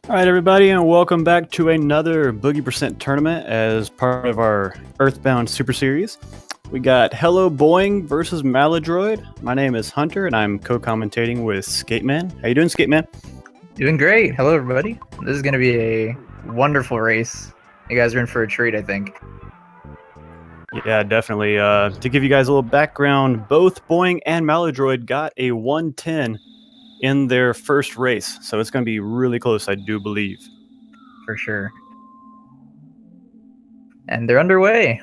All right, everybody, and welcome back to another Boogie Percent tournament as part of our Earthbound Super Series. We got HelloBoing versus malladroid. My name is Hunter, and I'm co-commentating with Skateman. How you doing, Skateman? Doing great. Hello, everybody. This is going to be a wonderful race. You guys are in for a treat, I think. Yeah, definitely. To give you guys a little background, both Boing and malladroid got a 110 in their first race, so it's going to be really close, I do believe. For sure. And they're underway.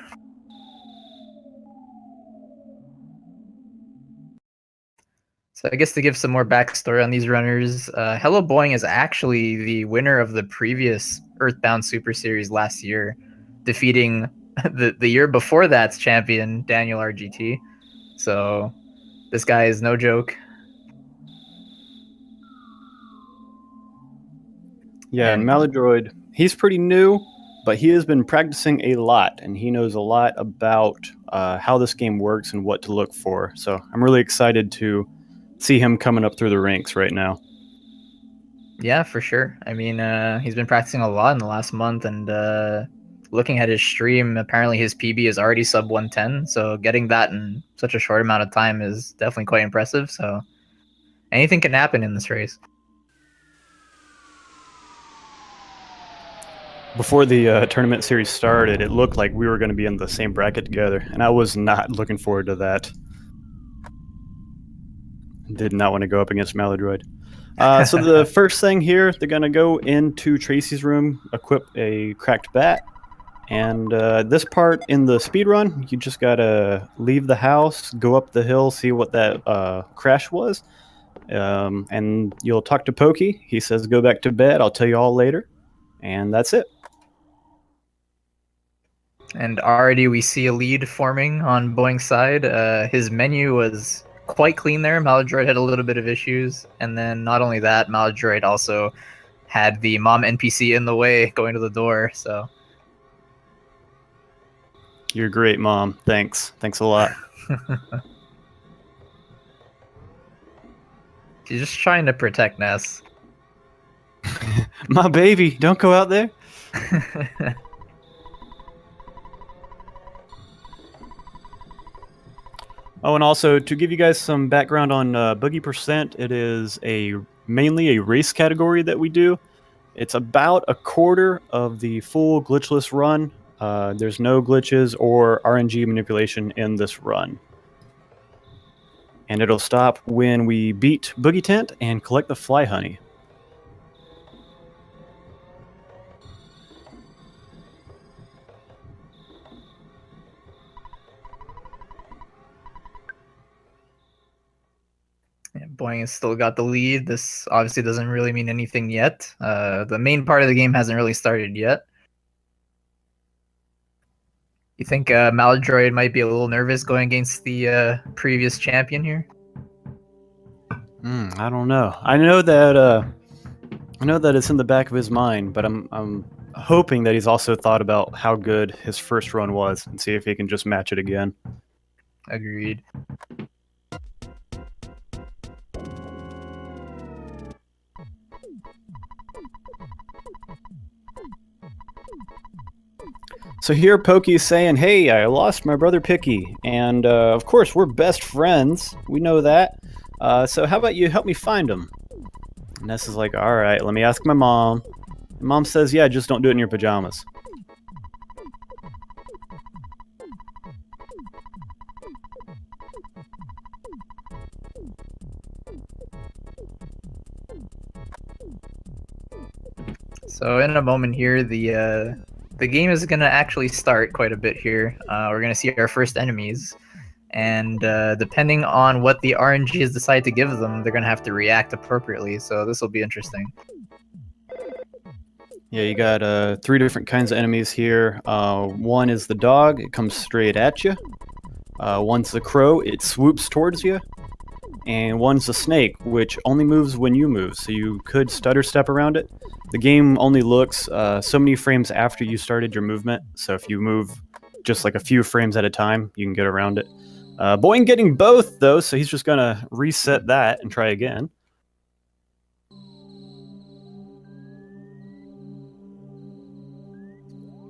So I guess to give some more backstory on these runners, HelloBoing is actually the winner of the previous Earthbound Super Series last year, defeating the year before that's champion, Daniel RGT. So this guy is no joke. Yeah, and malladroid, he's pretty new, but he has been practicing a lot, and he knows a lot about how this game works and what to look for. So I'm really excited to see him coming up through the ranks right now. Yeah, for sure. I mean, he's been practicing a lot in the last month, and looking at his stream, apparently his PB is already sub 110. So getting that in such a short amount of time is definitely quite impressive. So anything can happen in this race. Before the tournament series started, it looked like we were going to be in the same bracket together, and I was not looking forward to that. Did not want to go up against malladroid. So the first thing here, they're going to go into Tracy's room, equip a cracked bat, and this part in the speed run, you just got to leave the house, go up the hill, see what that crash was, and you'll talk to Pokey. He says, go back to bed. I'll tell you all later. And that's it. And already we see a lead forming on Boeing's side. His menu was quite clean there. malladroid had a little bit of issues. And then not only that, malladroid also had the mom NPC in the way going to the door. So you're great, Mom. Thanks a lot. She's just trying to protect Ness. My baby, don't go out there. Oh, and also to give you guys some background on Boogie Percent, it is mainly a race category that we do. It's about a quarter of the full glitchless run. There's no glitches or RNG manipulation in this run. And it'll stop when we beat Boogie Tent and collect the fly honey. Boeing has still got the lead. This obviously doesn't really mean anything yet. The main part of the game hasn't really started yet. You think malladroid might be a little nervous going against the previous champion here? I don't know. I know that it's in the back of his mind, but I'm hoping that he's also thought about how good his first run was and see if he can just match it again. Agreed. So here Pokey's saying, hey, I lost my brother Picky, and of course we're best friends. We know that. So how about you help me find him? And Ness is like, all right, let me ask my mom. And Mom says, yeah, just don't do it in your pajamas. So in a moment here, the game is going to actually start quite a bit here. We're going to see our first enemies. And depending on what the RNGs decide to give them, they're going to have to react appropriately. So this will be interesting. Yeah, you got 3 different kinds of enemies here. One is the dog. It comes straight at you. One's the crow. It swoops towards you. And one's the snake, which only moves when you move, so you could stutter step around it. The game only looks so many frames after you started your movement, so if you move just like a few frames at a time, you can get around it. Boing getting both, though, so he's just going to reset that and try again.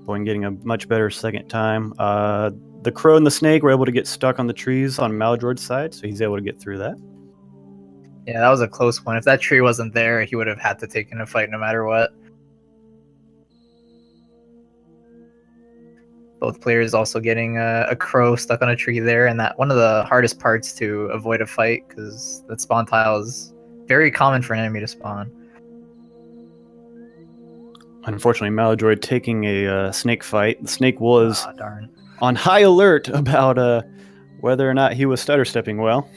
Boing getting a much better second time. The crow and the snake were able to get stuck on the trees on Malladroid's side, so he's able to get through that. Yeah, that was a close one. If that tree wasn't there, he would have had to take in a fight no matter what. Both players also getting a crow stuck on a tree there, and that one of the hardest parts to avoid a fight, because that spawn tile is very common for an enemy to spawn. Unfortunately, Malladroid taking a snake fight. The snake was Darn. on high alert about whether or not he was stutter stepping well.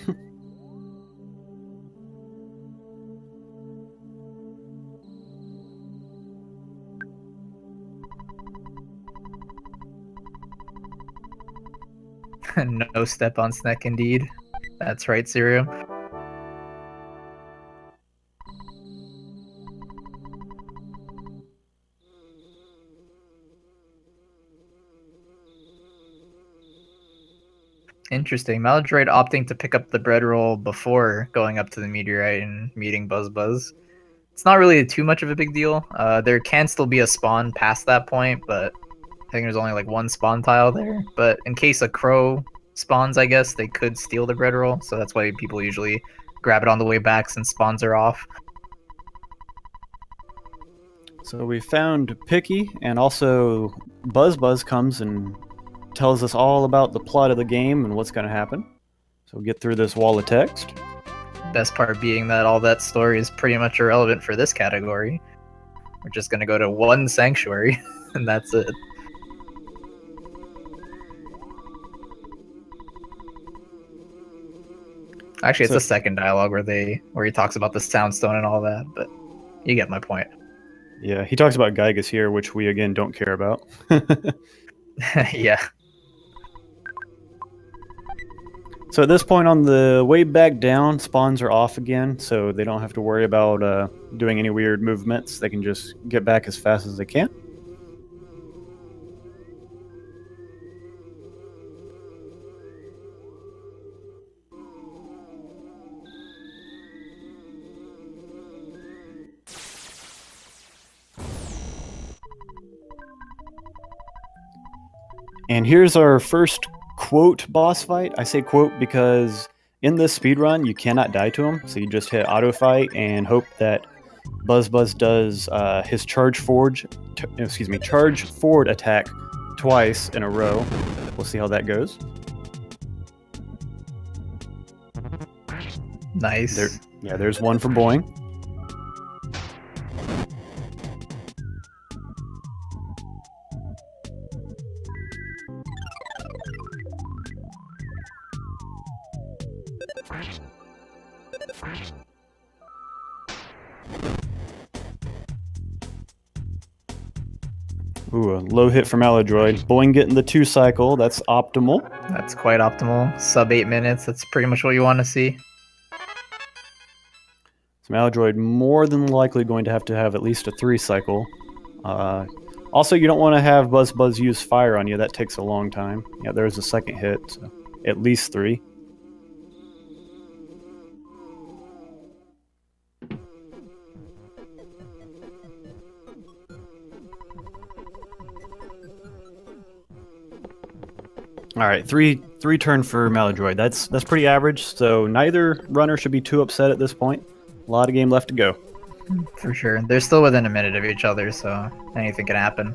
No step on Sneck indeed. That's right, Zero. Interesting. Malladroid opting to pick up the bread roll before going up to the meteorite and meeting Buzz Buzz. It's not really too much of a big deal. There can still be a spawn past that point, but I think there's only like one spawn tile there. But in case a crow spawns, I guess they could steal the bread roll, so that's why people usually grab it on the way back since spawns are off. So we found Picky, and also Buzz Buzz comes and tells us all about the plot of the game and what's going to happen. So we'll get through this wall of text. Best part being that all that story is pretty much irrelevant for this category. We're just going to go to one sanctuary, and that's it. Actually, it's the second dialogue where he talks about the soundstone and all that, but you get my point. Yeah, he talks about Gygas here, which we again don't care about. Yeah. So at this point on the way back down, spawns are off again, so they don't have to worry about doing any weird movements. They can just get back as fast as they can. And here's our first quote boss fight. I say quote because in this speedrun, you cannot die to him. So you just hit auto fight and hope that Buzz Buzz does his charge forward attack twice in a row. We'll see how that goes. Nice. There's one for Boing. Ooh, a low hit from Malladroid. Boing getting the 2 cycle. That's optimal. That's quite optimal. Sub 8 minutes. That's pretty much what you want to see. So Malladroid more than likely going to have at least a 3 cycle. Also, you don't want to have Buzz Buzz use fire on you. That takes a long time. Yeah, there's a second hit. So at least 3. All right, three turn for Malladroid. That's pretty average. So neither runner should be too upset at this point. A lot of game left to go. For sure. They're still within a minute of each other, so anything can happen.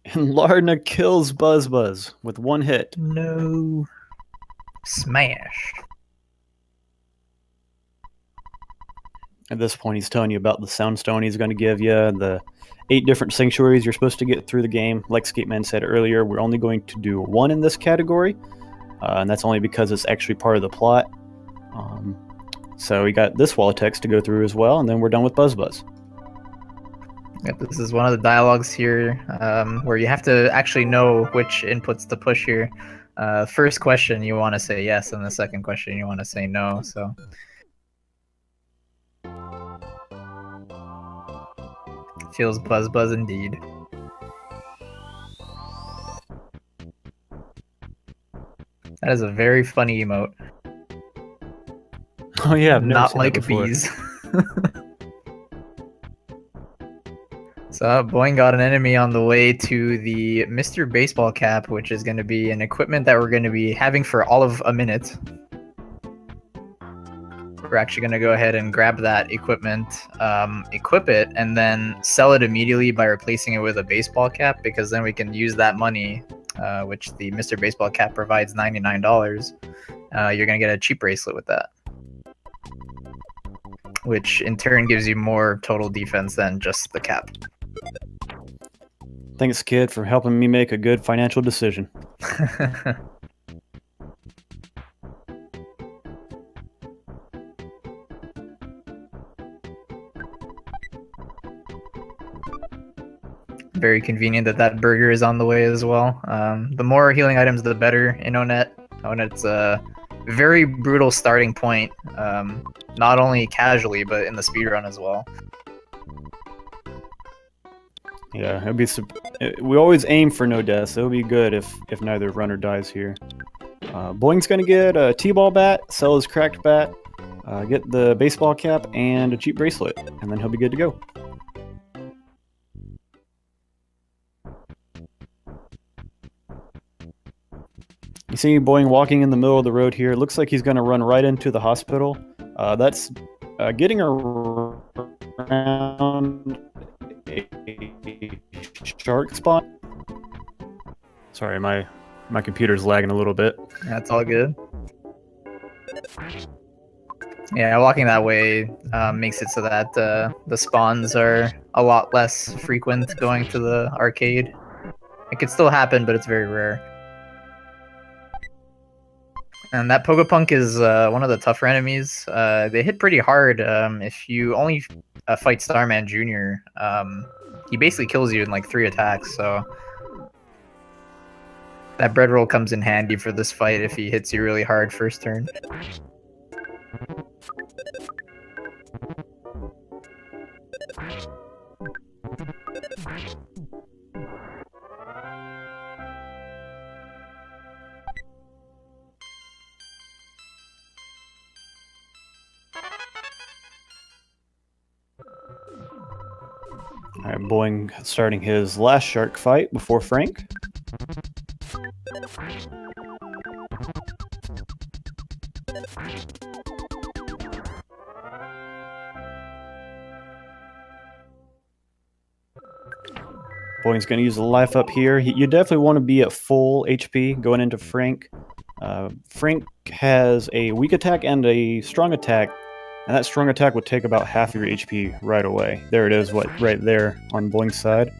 And Larna kills Buzz Buzz with 1 hit. No. Smash. At this point, he's telling you about the soundstone he's going to give you, the 8 different sanctuaries you're supposed to get through the game. Like Skateman said earlier, we're only going to do 1 in this category, and that's only because it's actually part of the plot. So we got this wall of text to go through as well, and then we're done with Buzz Buzz. Yep, this is one of the dialogues here where you have to actually know which inputs to push here. First question you want to say yes, and the second question you want to say no. So feels Buzz Buzz indeed. That is a very funny emote. Oh yeah, I've never Not seen that like before. bees. So Boing got an enemy on the way to the Mr. Baseball Cap, which is going to be an equipment that we're going to be having for all of a minute. We're actually going to go ahead and grab that equipment, equip it, and then sell it immediately by replacing it with a baseball cap, because then we can use that money, which the Mr. Baseball Cap provides $99. You're going to get a cheap bracelet with that, which in turn gives you more total defense than just the cap. Thanks, kid, for helping me make a good financial decision. Very convenient that that burger is on the way as well. The more healing items, the better in Onet. Onet's a very brutal starting point, not only casually, but in the speedrun as well. Yeah, it'd be. We always aim for no deaths. It'll be good if neither runner dies here. Boing's gonna get a T-ball bat, sell his cracked bat, get the baseball cap and a cheap bracelet, and then he'll be good to go. You see Boing walking in the middle of the road here. It looks like he's gonna run right into the hospital. That's getting around a shark spot. Sorry, my computer's lagging a little bit. That's all good. Yeah, walking that way makes it so that the spawns are a lot less frequent going to the arcade. It could still happen, but it's very rare. And that Pogapunk is one of the tougher enemies. They hit pretty hard. If you only fight Starman Jr., he basically kills you in like 3 attacks, so that bread roll comes in handy for this fight if he hits you really hard first turn. Alright, Boing starting his last shark fight before Frank. Boing's going to use the life up here. You definitely want to be at full HP going into Frank. Frank has a weak attack and a strong attack, and that strong attack would take about half your HP right away. There it is, right there on Boing's side.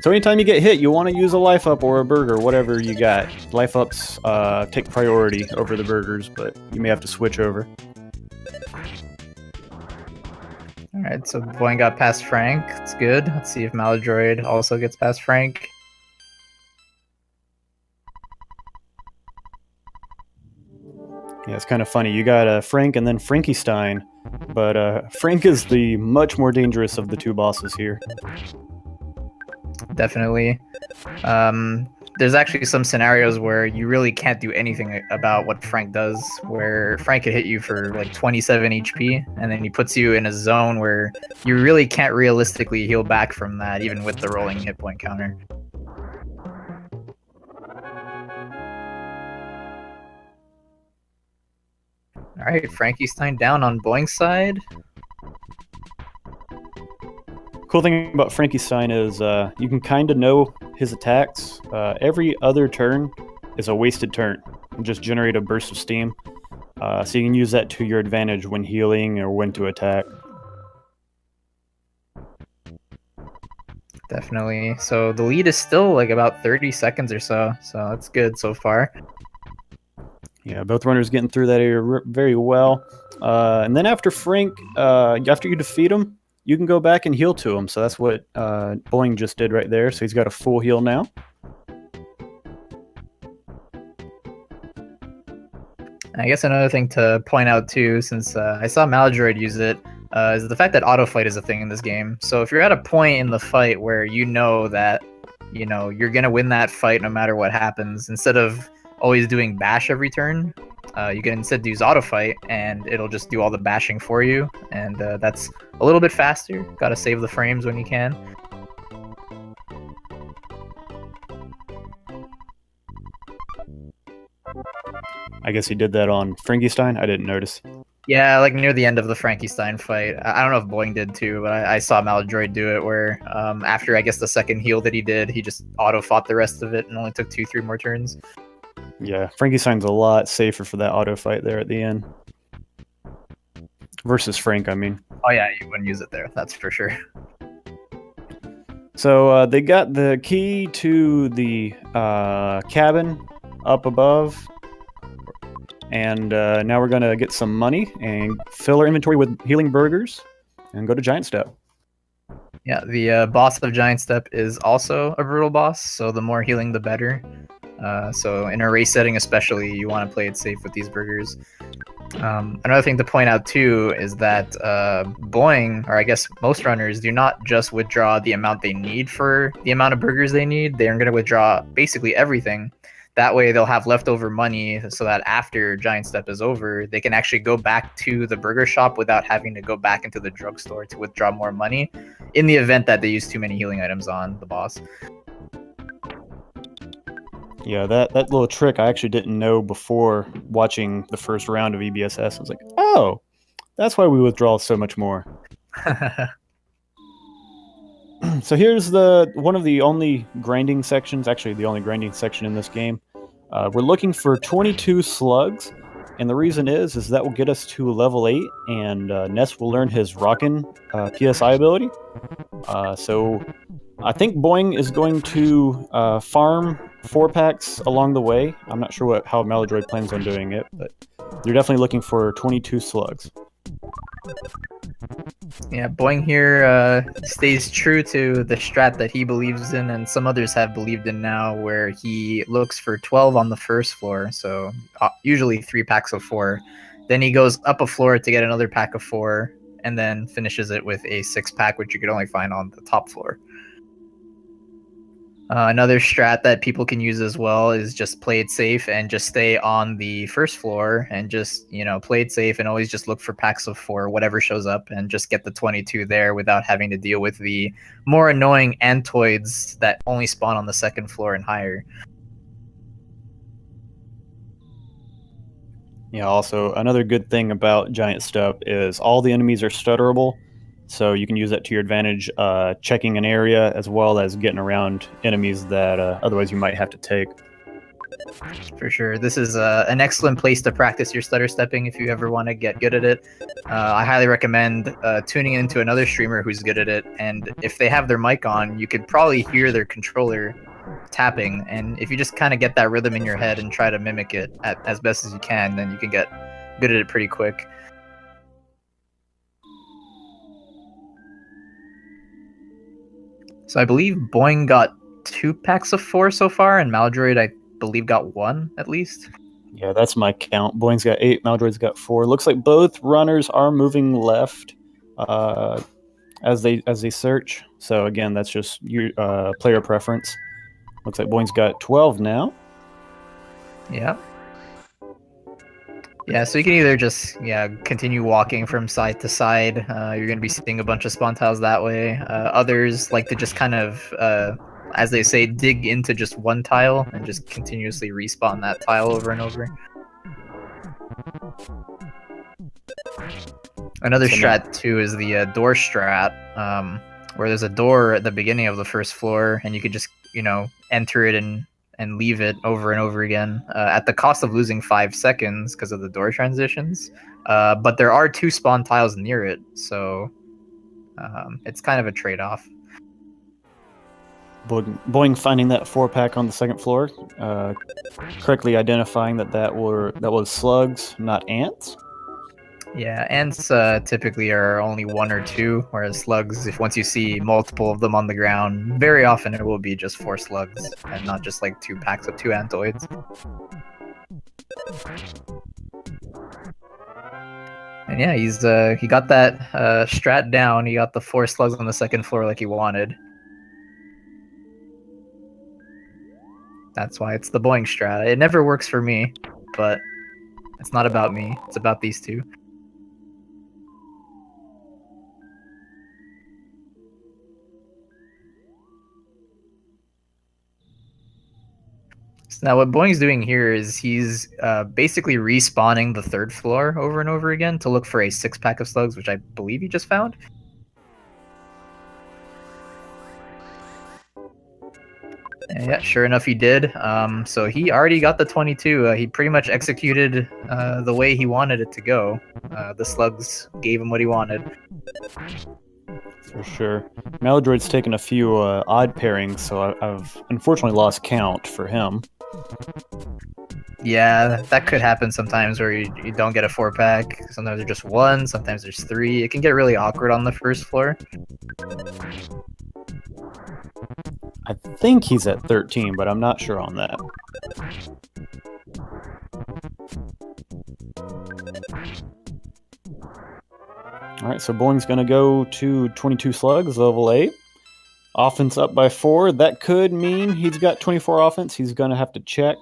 So anytime you get hit, you want to use a life up or a burger, whatever you got. Life ups take priority over the burgers, but you may have to switch over. Alright, so Boing got past Frank. That's good. Let's see if Malladroid also gets past Frank. Yeah, it's kind of funny. You got Frank and then Frankenstein, but Frank is the much more dangerous of the two bosses here. Definitely. There's actually some scenarios where you really can't do anything about what Frank does, where Frank could hit you for like 27 HP, and then he puts you in a zone where you really can't realistically heal back from that, even with the rolling hit point counter. Alright, Frankenstein down on Boing's side. Cool thing about Frankenstein is you can kind of know his attacks. Every other turn is a wasted turn and just generate a burst of steam. So you can use that to your advantage when healing or when to attack. Definitely. So the lead is still like about 30 seconds or so that's good so far. Yeah, both runners getting through that area very well. And then after Frank, after you defeat him, you can go back and heal to him. So that's what Boing just did right there. So he's got a full heal now. I guess another thing to point out too, since I saw Malladroid use it, is the fact that auto fight is a thing in this game. So if you're at a point in the fight where you know that, you're gonna win that fight no matter what happens, instead of always doing bash every turn. You can instead use auto fight, and it'll just do all the bashing for you, and that's a little bit faster. Gotta save the frames when you can. I guess he did that on Frankenstein. I didn't notice. Yeah, like near the end of the Frankenstein fight. I don't know if Boing did too, but I saw Malladroid do it where after I guess the second heal that he did, he just auto fought the rest of it and only took 2-3 more turns. Yeah, Frankenstein's a lot safer for that auto fight there at the end. Versus Frank, I mean. Oh yeah, you wouldn't use it there, that's for sure. So they got the key to the cabin up above. And now we're going to get some money and fill our inventory with healing burgers and go to Giant Step. Yeah, the boss of Giant Step is also a brutal boss, so the more healing, the better. So in a race setting especially, you want to play it safe with these burgers. Another thing to point out too is that Boing, or I guess most runners, do not just withdraw the amount they need for the amount of burgers they need. They're going to withdraw basically everything. That way they'll have leftover money so that after Giant Step is over, they can actually go back to the burger shop without having to go back into the drugstore to withdraw more money in the event that they use too many healing items on the boss. Yeah, that little trick I actually didn't know before watching the first round of EBSS. I was like, oh, that's why we withdraw so much more. So here's one of the only grinding sections, actually the only grinding section in this game. We're looking for 22 slugs, and the reason is that will get us to level 8, and Ness will learn his Rockin' PSI ability. So I think Boing is going to farm 4-packs along the way. I'm not sure how Malladroid plans on doing it, but they're definitely looking for 22 slugs. Yeah, Boing here stays true to the strat that he believes in and some others have believed in now, where he looks for 12 on the first floor, so usually 3 packs of 4. Then he goes up a floor to get another pack of 4, and then finishes it with a 6-pack, which you could only find on the top floor. Another strat that people can use as well is just play it safe and just stay on the first floor and just, play it safe and always just look for packs of 4, whatever shows up, and just get the 22 there without having to deal with the more annoying antoids that only spawn on the second floor and higher. Yeah, also, another good thing about Giant Step is all the enemies are stutterable. So you can use that to your advantage, checking an area as well as getting around enemies that otherwise you might have to take. For sure. This is an excellent place to practice your stutter stepping if you ever want to get good at it. I highly recommend tuning into another streamer who's good at it, and if they have their mic on, you could probably hear their controller tapping, and if you just kind of get that rhythm in your head and try to mimic it as best as you can, then you can get good at it pretty quick. So I believe Boing got 2 packs of 4 so far, and Malladroid, I believe, got 1 at least. Yeah, that's my count. Boing's got 8, Malladroid's got 4. Looks like both runners are moving left as they search. So again, that's just your player preference. Looks like Boing's got 12 now. Yeah. Yeah, so you can either just continue walking from side to side. You're going to be seeing a bunch of spawn tiles that way. Others like to just kind of, as they say, dig into just one tile and just continuously respawn that tile over and over. Another strat too is the door strat, where there's a door at the beginning of the first floor, and you could just enter it and leave it over and over again at the cost of losing 5 seconds because of the door transitions. But there are 2 spawn tiles near it, so it's kind of a trade-off. Boing finding that 4-pack on the second floor, correctly identifying that was slugs, not ants. Yeah, ants typically are only 1 or 2, whereas slugs, once you see multiple of them on the ground, very often it will be just 4 slugs, and not just like 2 packs of 2 antoids. And yeah, he got that strat down. He got the 4 slugs on the second floor like he wanted. That's why it's the Boing strat. It never works for me, but it's not about me. It's about these two. So now what Boing's doing here is he's basically respawning the third floor over and over again to look for a 6-pack of slugs, which I believe he just found. And yeah, sure enough, he did. So he already got the 22. He pretty much executed the way he wanted it to go. The slugs gave him what he wanted. For sure. Malladroid's taken a few odd pairings, so I've unfortunately lost count for him. Yeah, that could happen sometimes where you don't get a 4-pack. Sometimes there's just one, sometimes there's 3. It can get really awkward on the first floor. I think he's at 13, but I'm not sure on that. Alright, so Boing's going to go to 22 slugs, level 8. Offense up by 4. That could mean he's got 24 offense. He's going to have to check.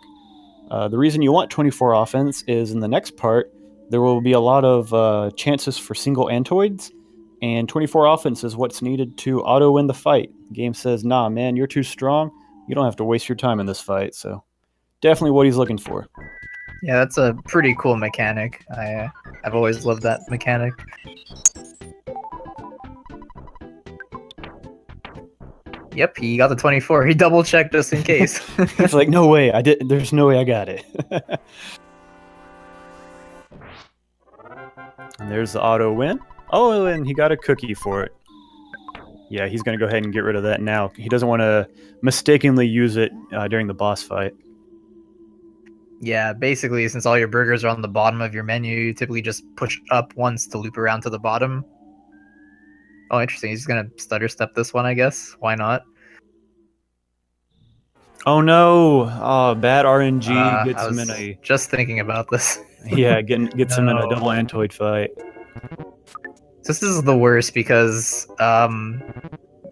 The reason you want 24 offense is in the next part, there will be a lot of chances for single antoids, and 24 offense is what's needed to auto-win the fight. The game says, nah, man, you're too strong. You don't have to waste your time in this fight, so definitely what he's looking for. Yeah, that's a pretty cool mechanic. I've always loved that mechanic. Yep, he got the 24. He double checked just in case. It's like, no way, there's no way I got it. And there's the auto win. Oh, and he got a cookie for it. Yeah, he's going to go ahead and get rid of that now. He doesn't want to mistakenly use it during the boss fight. Yeah, basically, since all your burgers are on the bottom of your menu, you typically just push up once to loop around to the bottom. Oh, interesting. He's going to stutter step this one, I guess. Why not? Oh, no. Oh, bad RNG gets I him was in a... just thinking about this. Yeah, gets him in a double antoid fight. This is the worst because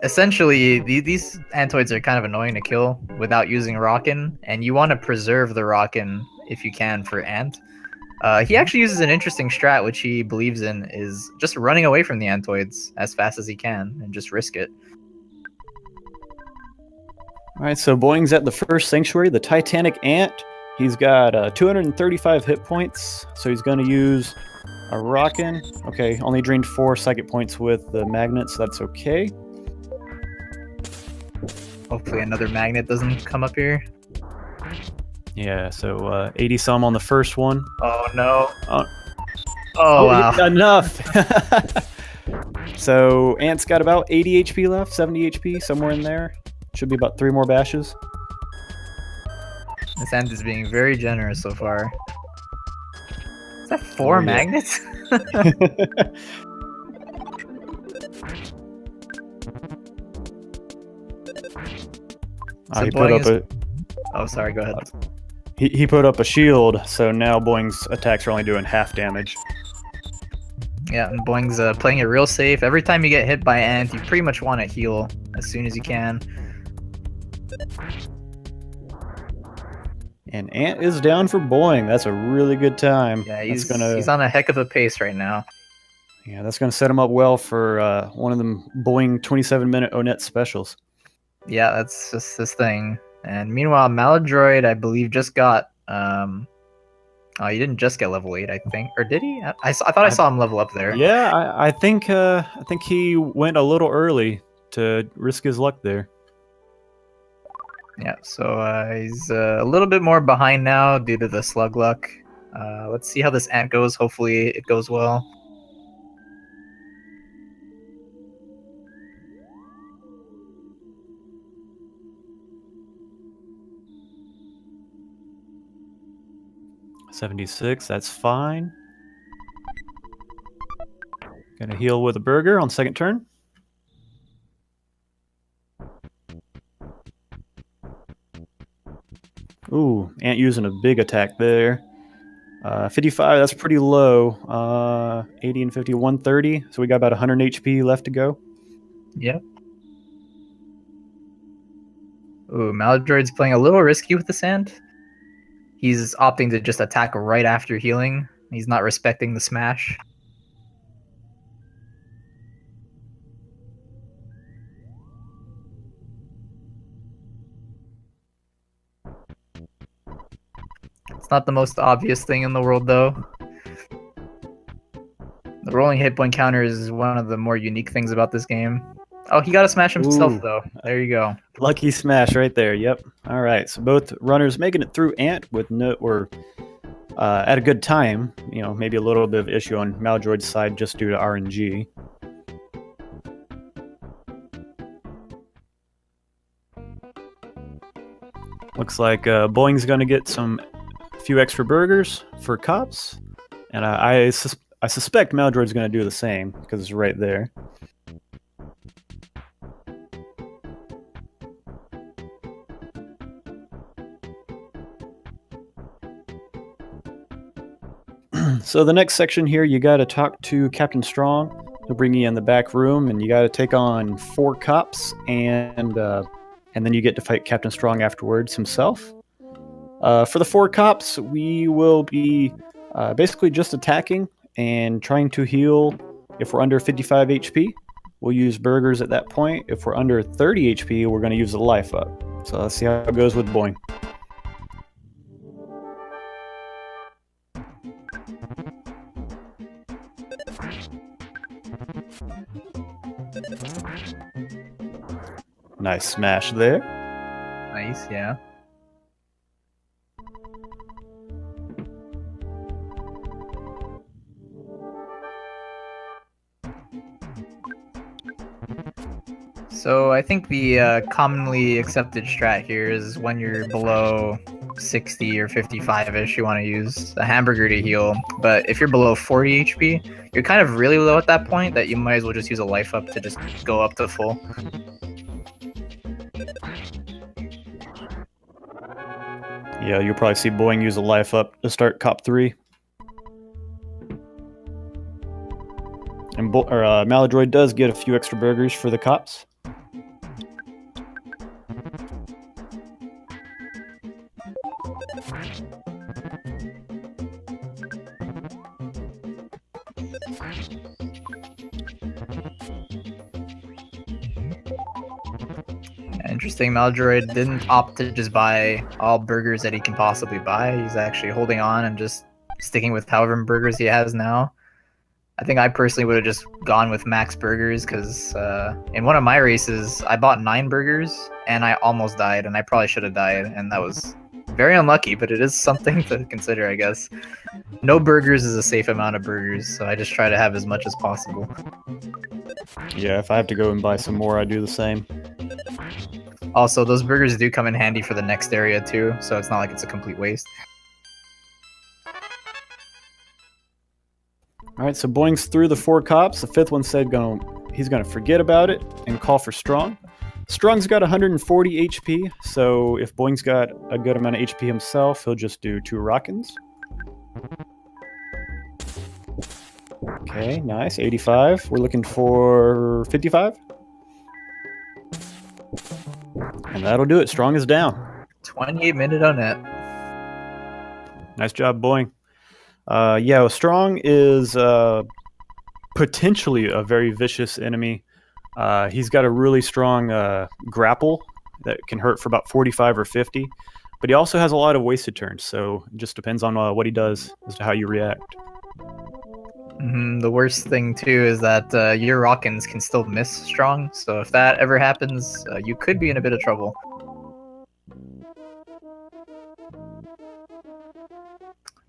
essentially these antoids are kind of annoying to kill without using rockin', and you want to preserve the rockin' if you can for Ant. He actually uses an interesting strat, which he believes in, is just running away from the antoids as fast as he can and just risk it. Alright, so Boing's at the first sanctuary, the Titanic Ant. He's got 235 hit points, so he's going to use a rockin'. Okay, only drained 4 psychic points with the magnet, so that's okay. Hopefully another magnet doesn't come up here. Yeah, so 80 some on the first one. Oh no. Oh Wow. Enough! So Ant's got about 80 HP left, 70 HP, somewhere in there. Should be about 3 more bashes. This Ant is being very generous so far. Is that 4 magnets? He put up a... Oh, sorry, go ahead. He put up a shield, so now Boing's attacks are only doing half damage. Yeah, and Boing's playing it real safe. Every time you get hit by Ant, you pretty much want to heal as soon as you can. And Ant is down for Boing. That's a really good time. Yeah, he's on a heck of a pace right now. Yeah, that's going to set him up well for one of them Boing 27-minute Onet specials. Yeah, that's just this thing. And meanwhile, Malladroid, I believe, just got... Oh, he didn't just get level 8, I think. Or did he? I thought I saw him level up there. Yeah, I think he went a little early to risk his luck there. Yeah, so he's a little bit more behind now due to the slug luck. Let's see how this Ant goes. Hopefully it goes well. $76, that's fine. Gonna heal with a burger on second turn. Ooh, Ant using a big attack there. 55, that's pretty low. 80 and 50, 130. So we got about 100 HP left to go. Yep. Ooh, Malladroid's playing a little risky with the sand. He's opting to just attack right after healing. He's not respecting the smash. It's not the most obvious thing in the world, though. The rolling hit point counter is one of the more unique things about this game. Oh, he got to smash himself, Ooh. though. There you go. Lucky smash right there. Yep. All right. So both runners making it through Ant with no or at a good time. You know, maybe a little bit of issue on Malladroid's side just due to RNG. Looks like Boing's gonna get a few extra burgers for cops, and I suspect Malladroid's gonna do the same because it's right there. So the next section here, you got to talk to Captain Strong. He'll bring you in the back room, and you got to take on 4 cops, and then you get to fight Captain Strong afterwards himself. For the 4 cops, we will be basically just attacking and trying to heal. If we're under 55 HP, we'll use burgers at that point. If we're under 30 HP, we're going to use the life up. So let's see how it goes with Boing. Nice smash there. Nice, yeah. So I think the commonly accepted strat here is when you're below 60 or 55-ish, you want to use a hamburger to heal. But if you're below 40 HP, you're kind of really low at that point that you might as well just use a life up to just go up to full. Yeah, you'll probably see Boing use a life up to start Cop 3. And Malladroid does get a few extra burgers for the cops. Interesting, Malladroid didn't opt to just buy all burgers that he can possibly buy. He's actually holding on and just sticking with however many burgers he has now. I think I personally would have just gone with max burgers because in one of my races, I bought 9 burgers and I almost died, and I probably should have died, and that was very unlucky, but it is something to consider, I guess. No burgers is a safe amount of burgers, so I just try to have as much as possible. Yeah, if I have to go and buy some more, I do the same. Also, those burgers do come in handy for the next area too, so it's not like it's a complete waste. All right, so Boing's through the 4 cops. The 5th one said he's gonna forget about it and call for Strong. Strong's got 140 HP, so if Boing's got a good amount of HP himself, he'll just do 2 Rockins. Okay, nice, 85. We're looking for 55. And that'll do it. Strong is down. 28-minute on net. Nice job, Boing. Yeah, Strong is potentially a very vicious enemy. He's got a really strong grapple that can hurt for about 45 or 50, but he also has a lot of wasted turns, so it just depends on what he does as to how you react. The worst thing too is that your Rockins can still miss Strong, so if that ever happens, you could be in a bit of trouble.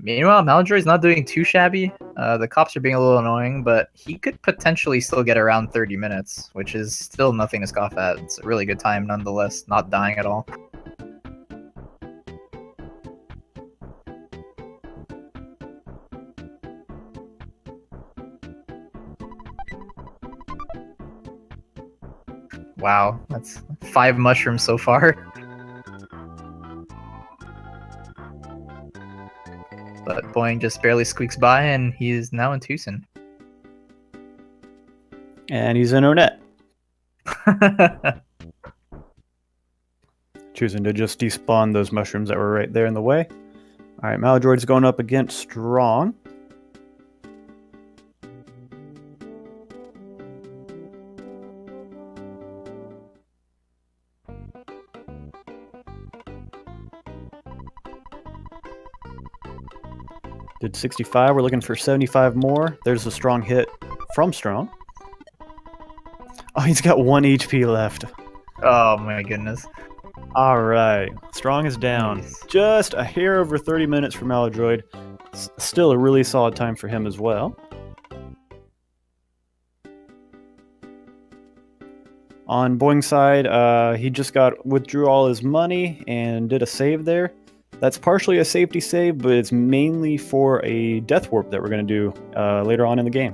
Meanwhile, Malladroid's not doing too shabby. The cops are being a little annoying, but he could potentially still get around 30 minutes, which is still nothing to scoff at. It's a really good time nonetheless, not dying at all. Wow, that's 5 mushrooms so far. But Boing just barely squeaks by, and he is now in Tucson. And he's in Onet. choosing to just despawn those mushrooms that were right there in the way. All right, Malladroid's going up against Strong. Did 65. We're looking for 75 more. There's a strong hit from Strong. Oh, he's got 1 HP left. Oh my goodness. All right. Strong is down. Nice. Just a hair over 30 minutes for Malladroid. Still a really solid time for him as well. On Boing's side, he just withdrew all his money and did a save there. That's partially a safety save, but it's mainly for a death warp that we're going to do later on in the game.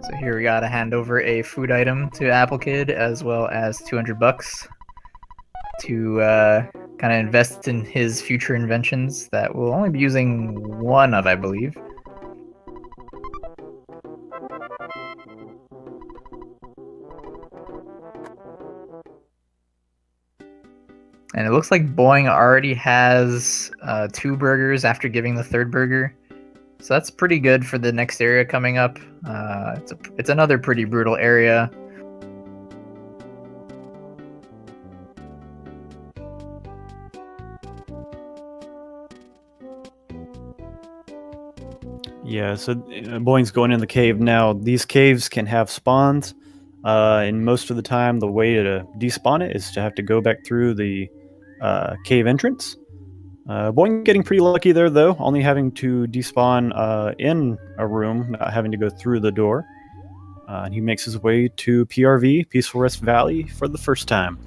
So here we gotta hand over a food item to Apple Kid, as well as $200 to kind of invest in his future inventions that we'll only be using one of, I believe. And it looks like Boing already has 2 burgers after giving the 3rd burger. So that's pretty good for the next area coming up. It's another pretty brutal area. Yeah, so Boing's going in the cave now. These caves can have spawns, and most of the time the way to despawn it is to have to go back through the cave entrance. Boing getting pretty lucky there, though, only having to despawn in a room, not having to go through the door. And he makes his way to PRV, Peaceful Rest Valley, for the first time.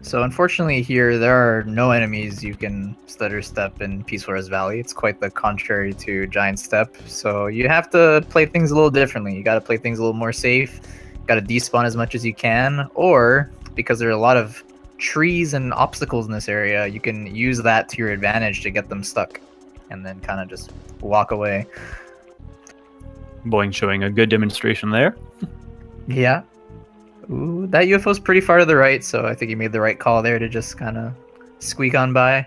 So unfortunately here, there are no enemies you can stutter step in Peaceful Rest Valley. It's quite the contrary to Giant Step. So you have to play things a little differently. You got to play things a little more safe. Got to despawn as much as you can. Or, because there are a lot of trees and obstacles in this area, you can use that to your advantage to get them stuck. And then kind of just walk away. Boing showing a good demonstration there. Yeah. Ooh, that UFO's pretty far to the right, so I think he made the right call there to just kind of squeak on by.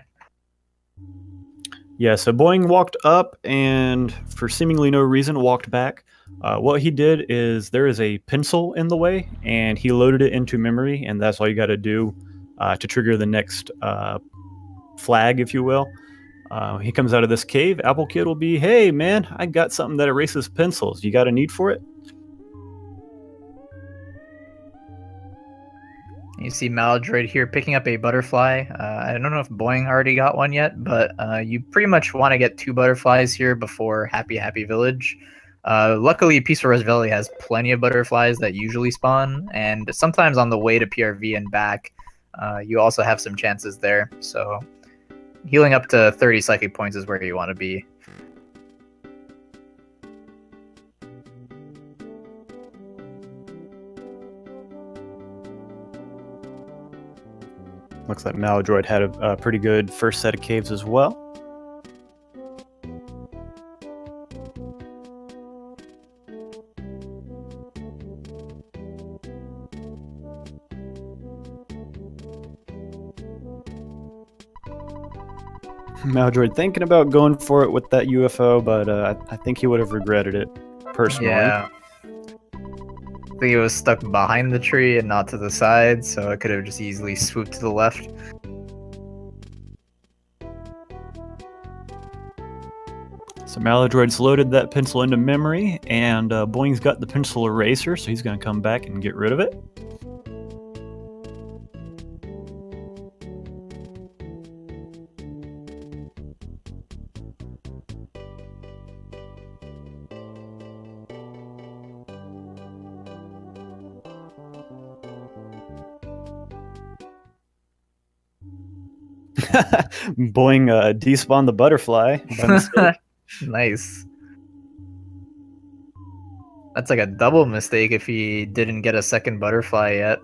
Yeah, so Boing walked up and, for seemingly no reason, walked back. What he did is there is a pencil in the way, and he loaded it into memory, and that's all you got to do to trigger the next flag, if you will. He comes out of this cave. Apple Kid will be, hey, man, I got something that erases pencils. You got a need for it? You see Malladroid here picking up a butterfly. I don't know if Boing already got one yet, but you pretty much want to get 2 butterflies here before Happy Village. Luckily, Peaceful Rest Valley has plenty of butterflies that usually spawn, and sometimes on the way to PRV and back, you also have some chances there. So healing up to 30 psychic points is where you want to be. Looks like Malladroid had a pretty good first set of caves as well. Malladroid thinking about going for it with that UFO, but I think he would have regretted it, personally. Yeah. I think it was stuck behind the tree and not to the side, so it could have just easily swooped to the left. So Malladroid's loaded that pencil into memory, and Boing's got the pencil eraser, so he's going to come back and get rid of it. Boing despawned the butterfly by mistake. Nice. That's like a double mistake if he didn't get a second butterfly yet.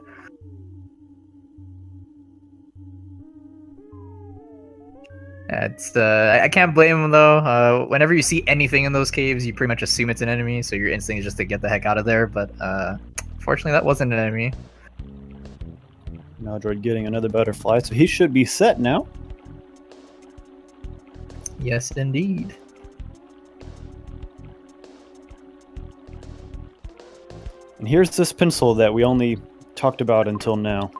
Yeah, it's I can't blame him though. Whenever you see anything in those caves, you pretty much assume it's an enemy, so your instinct is just to get the heck out of there. But fortunately, that wasn't an enemy. Malladroid getting another butterfly, so he should be set now. Yes, indeed. And here's this pencil that we only talked about until now.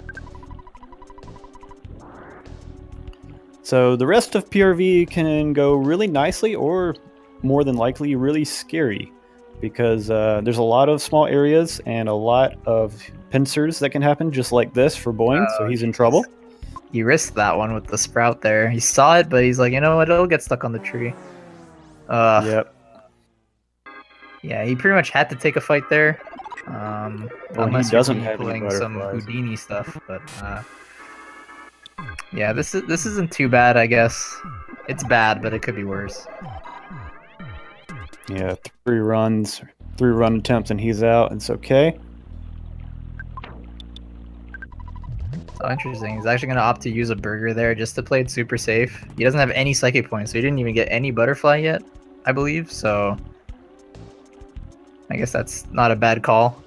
So the rest of PRV can go really nicely, or more than likely really scary, because there's a lot of small areas and a lot of pincers that can happen, just like this for Boing, so he's in trouble. He risked that one with the sprout there. He saw it, but he's like, you know what, it'll get stuck on the tree. Yep. Yeah, he pretty much had to take a fight there. Unless he doesn't you're have any pulling some butterflies. Houdini stuff, but yeah, this isn't too bad, I guess. It's bad, but it could be worse. Yeah, 3 run attempts, and he's out. It's okay. Oh, interesting. He's actually going to opt to use a burger there just to play it super safe. He doesn't have any psychic points, so he didn't even get any butterfly yet, I believe. So I guess that's not a bad call.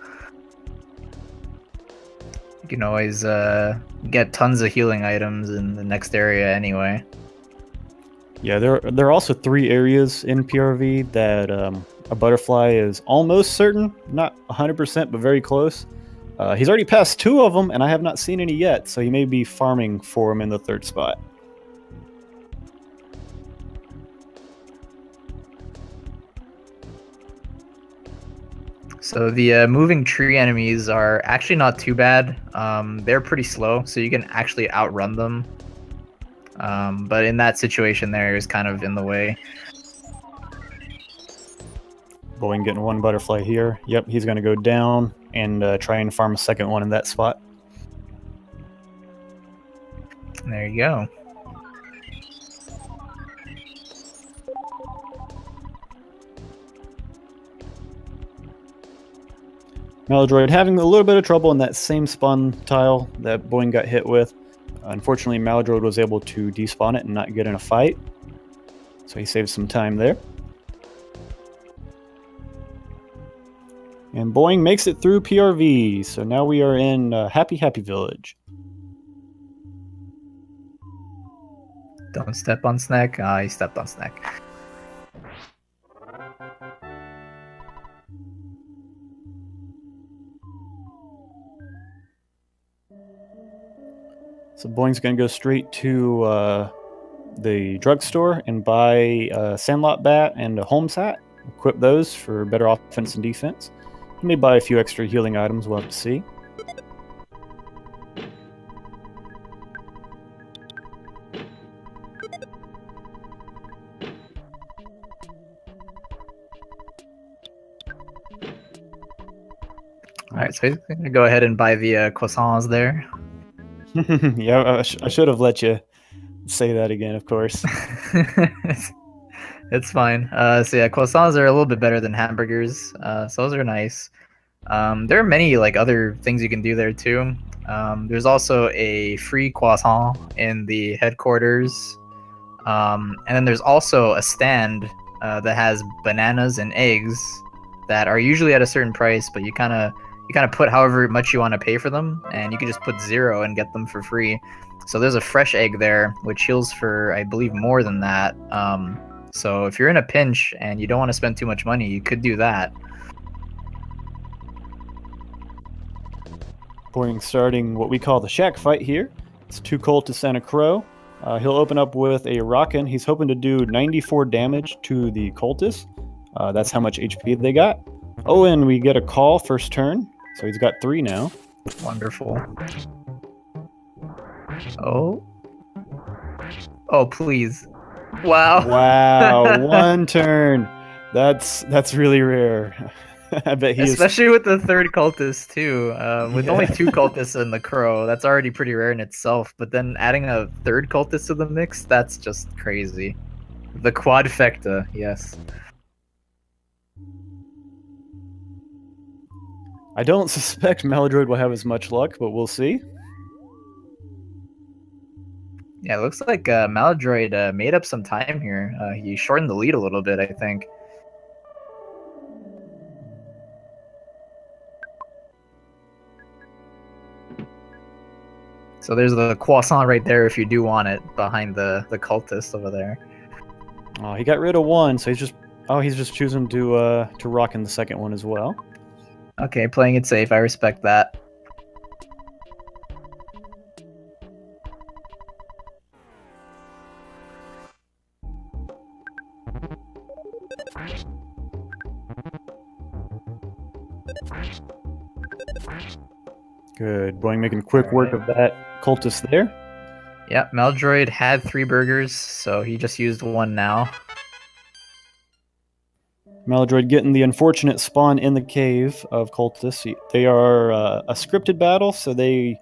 You can always get tons of healing items in the next area anyway. Yeah, there are also 3 areas in PRV that a butterfly is almost certain, not 100%, but very close. He's already passed 2 of them, and I have not seen any yet, so he may be farming for him in the 3rd spot. So the moving tree enemies are actually not too bad. They're pretty slow, so you can actually outrun them. But in that situation there, is kind of in the way. Boing getting 1 butterfly here. Yep, he's going to go down and try and farm a second one in that spot. There you go. Malladroid having a little bit of trouble in that same spawn tile that Boing got hit with. Unfortunately, Malladroid was able to despawn it and not get in a fight, so he saved some time there. And Boing makes it through PRV, so now we are in Happy Village. Don't step on Snack. Ah, he stepped on Snack. So Boing's going to go straight to the drugstore and buy a Sandlot Bat and a Holmes Hat. Equip those for better offense and defense. He may buy a few extra healing items, we'll have to see. Alright, so he's going to go ahead and buy the croissants there. Yeah, I should have let you say that again, of course. It's fine. So yeah, croissants are a little bit better than hamburgers. So those are nice. There are many like other things you can do there too. There's also a free croissant in the headquarters. And then there's also a stand that has bananas and eggs that are usually at a certain price, but you kind of put however much you want to pay for them, and you can just put 0 and get them for free. So there's a fresh egg there, which heals for, I believe, more than that. So if you're in a pinch and you don't want to spend too much money, you could do that. Boing starting what we call the shack fight here. It's 2 cultists and a crow. He'll open up with a rockin'. He's hoping to do 94 damage to the cultists. That's how much HP they got. Oh, and we get a call first turn. So he's got 3 now. Wonderful. Oh. Oh, please. Wow. Wow, 1 turn. That's really rare. I bet he Especially with the 3rd cultist too. With only 2 cultists and the crow, that's already pretty rare in itself. But then adding a 3rd cultist to the mix, that's just crazy. The quadfecta, yes. I don't suspect Malladroid will have as much luck, but we'll see. Yeah, it looks like Malladroid made up some time here. He shortened the lead a little bit, I think. So there's the croissant right there if you do want it, behind the cultist over there. Oh, he got rid of one, so he's just choosing to rock in the second one as well. Okay, playing it safe. I respect that. Good. Boing making quick work of that cultist there. Yep, Malladroid had 3 burgers, so he just used 1 now. Malladroid getting the unfortunate spawn in the cave of cultists. They are a scripted battle, so they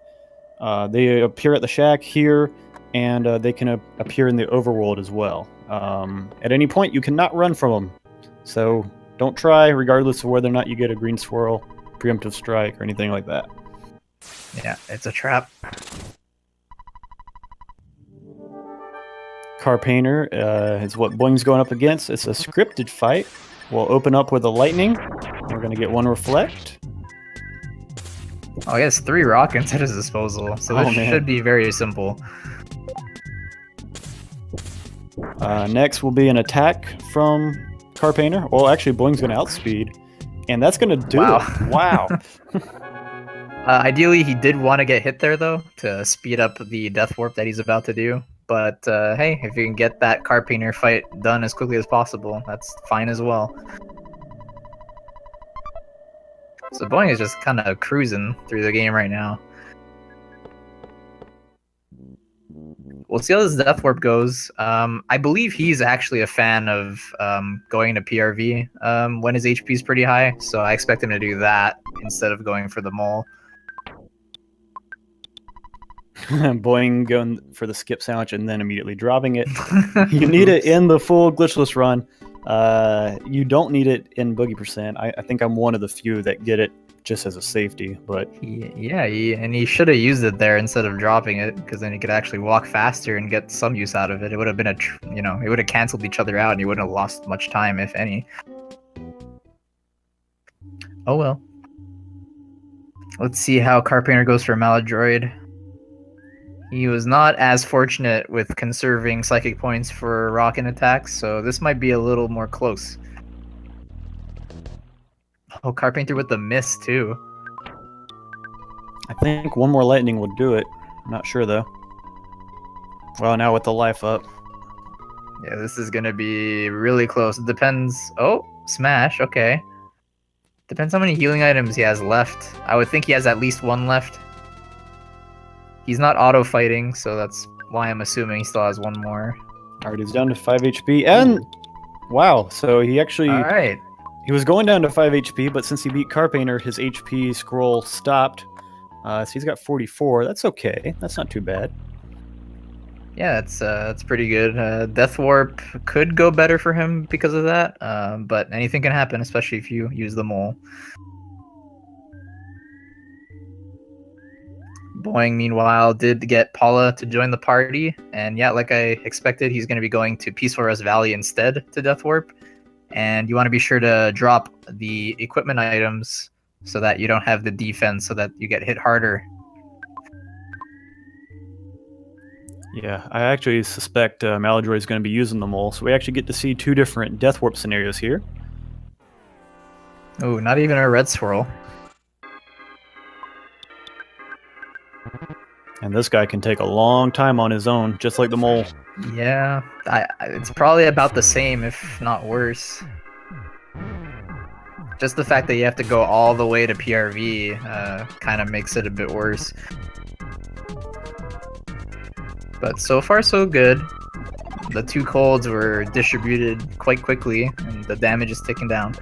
appear at the shack here, and they can appear in the overworld as well. At any point, you cannot run from them, so don't try, regardless of whether or not you get a green swirl, preemptive strike, or anything like that. Yeah, it's a trap. Car Painter is what Boing's going up against. It's a scripted fight. We'll open up with a lightning. We're going to get 1 reflect. Oh, he has 3 rockets at his disposal, so this should be very simple. Next will be an attack from Car Painter. Well, actually, Boing's going to outspeed. And that's going to do it. Wow. Ideally, he did want to get hit there, though, to speed up the death warp that he's about to do. But, hey, if you can get that Car Painter fight done as quickly as possible, that's fine as well. So Boing is just kind of cruising through the game right now. We'll see how this death warp goes. I believe he's actually a fan of going to PRV when his HP is pretty high, so I expect him to do that instead of going for the mole. Boing going for the skip sandwich and then immediately dropping it. You need it in the full glitchless run. You don't need it in Boogie Percent. I think I'm one of the few that get it just as a safety. But yeah, he should have used it there instead of dropping it, because then he could actually walk faster and get some use out of it. It would have been it would have canceled each other out, and you wouldn't have lost much time, if any. Oh well. Let's see how Car Painter goes for Malladroid. He was not as fortunate with conserving psychic points for rocket attacks, so this might be a little more close. Oh, Car Painter with the miss, too. I think 1 more lightning will do it. I'm not sure, though. Well, now with the life up. Yeah, this is going to be really close. It depends. Oh, smash. Okay. Depends how many healing items he has left. I would think he has at least 1 left. He's not auto-fighting, so that's why I'm assuming he still has 1 more. Alright, he's down to 5 HP, and... Wow, so he actually... Alright. He was going down to 5 HP, but since he beat Car Painter, his HP scroll stopped. So he's got 44. That's okay. That's not too bad. Yeah, it's pretty good. Death Warp could go better for him because of that, but anything can happen, especially if you use the mole. Boing, meanwhile, did get Paula to join the party, and yeah, like I expected, he's going to be going to Peaceful Rest Valley instead to Death Warp, and you want to be sure to drop the equipment items so that you don't have the defense, so that you get hit harder. Yeah, I actually suspect Malladroid is going to be using the mole, so we actually get to see 2 different Death Warp scenarios here. Oh, not even a red swirl. And this guy can take a long time on his own, just like the mole. Yeah, it's probably about the same, if not worse. Just the fact that you have to go all the way to PRV kind of makes it a bit worse. But so far, so good. The 2 colds were distributed quite quickly, and the damage is ticking down.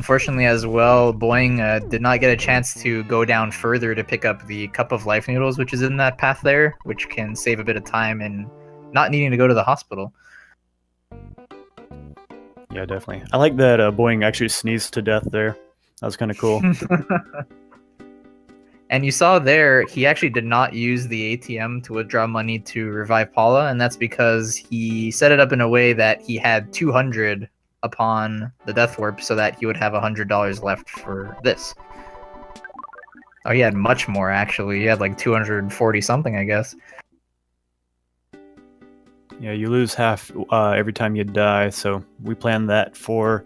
unfortunately as well, Boing did not get a chance to go down further to pick up the cup of life noodles, which is in that path there, which can save a bit of time and not needing to go to the hospital. Yeah, definitely. I like that Boeing actually sneezed to death there. That was kind of cool. And you saw there, he actually did not use the ATM to withdraw money to revive Paula, and that's because he set it up in a way that he had 200 upon the death warp so that he would have $100 left for this. Oh, he had much more, actually. He had like 240 something, I guess. Yeah, you lose half every time you die, so we planned that for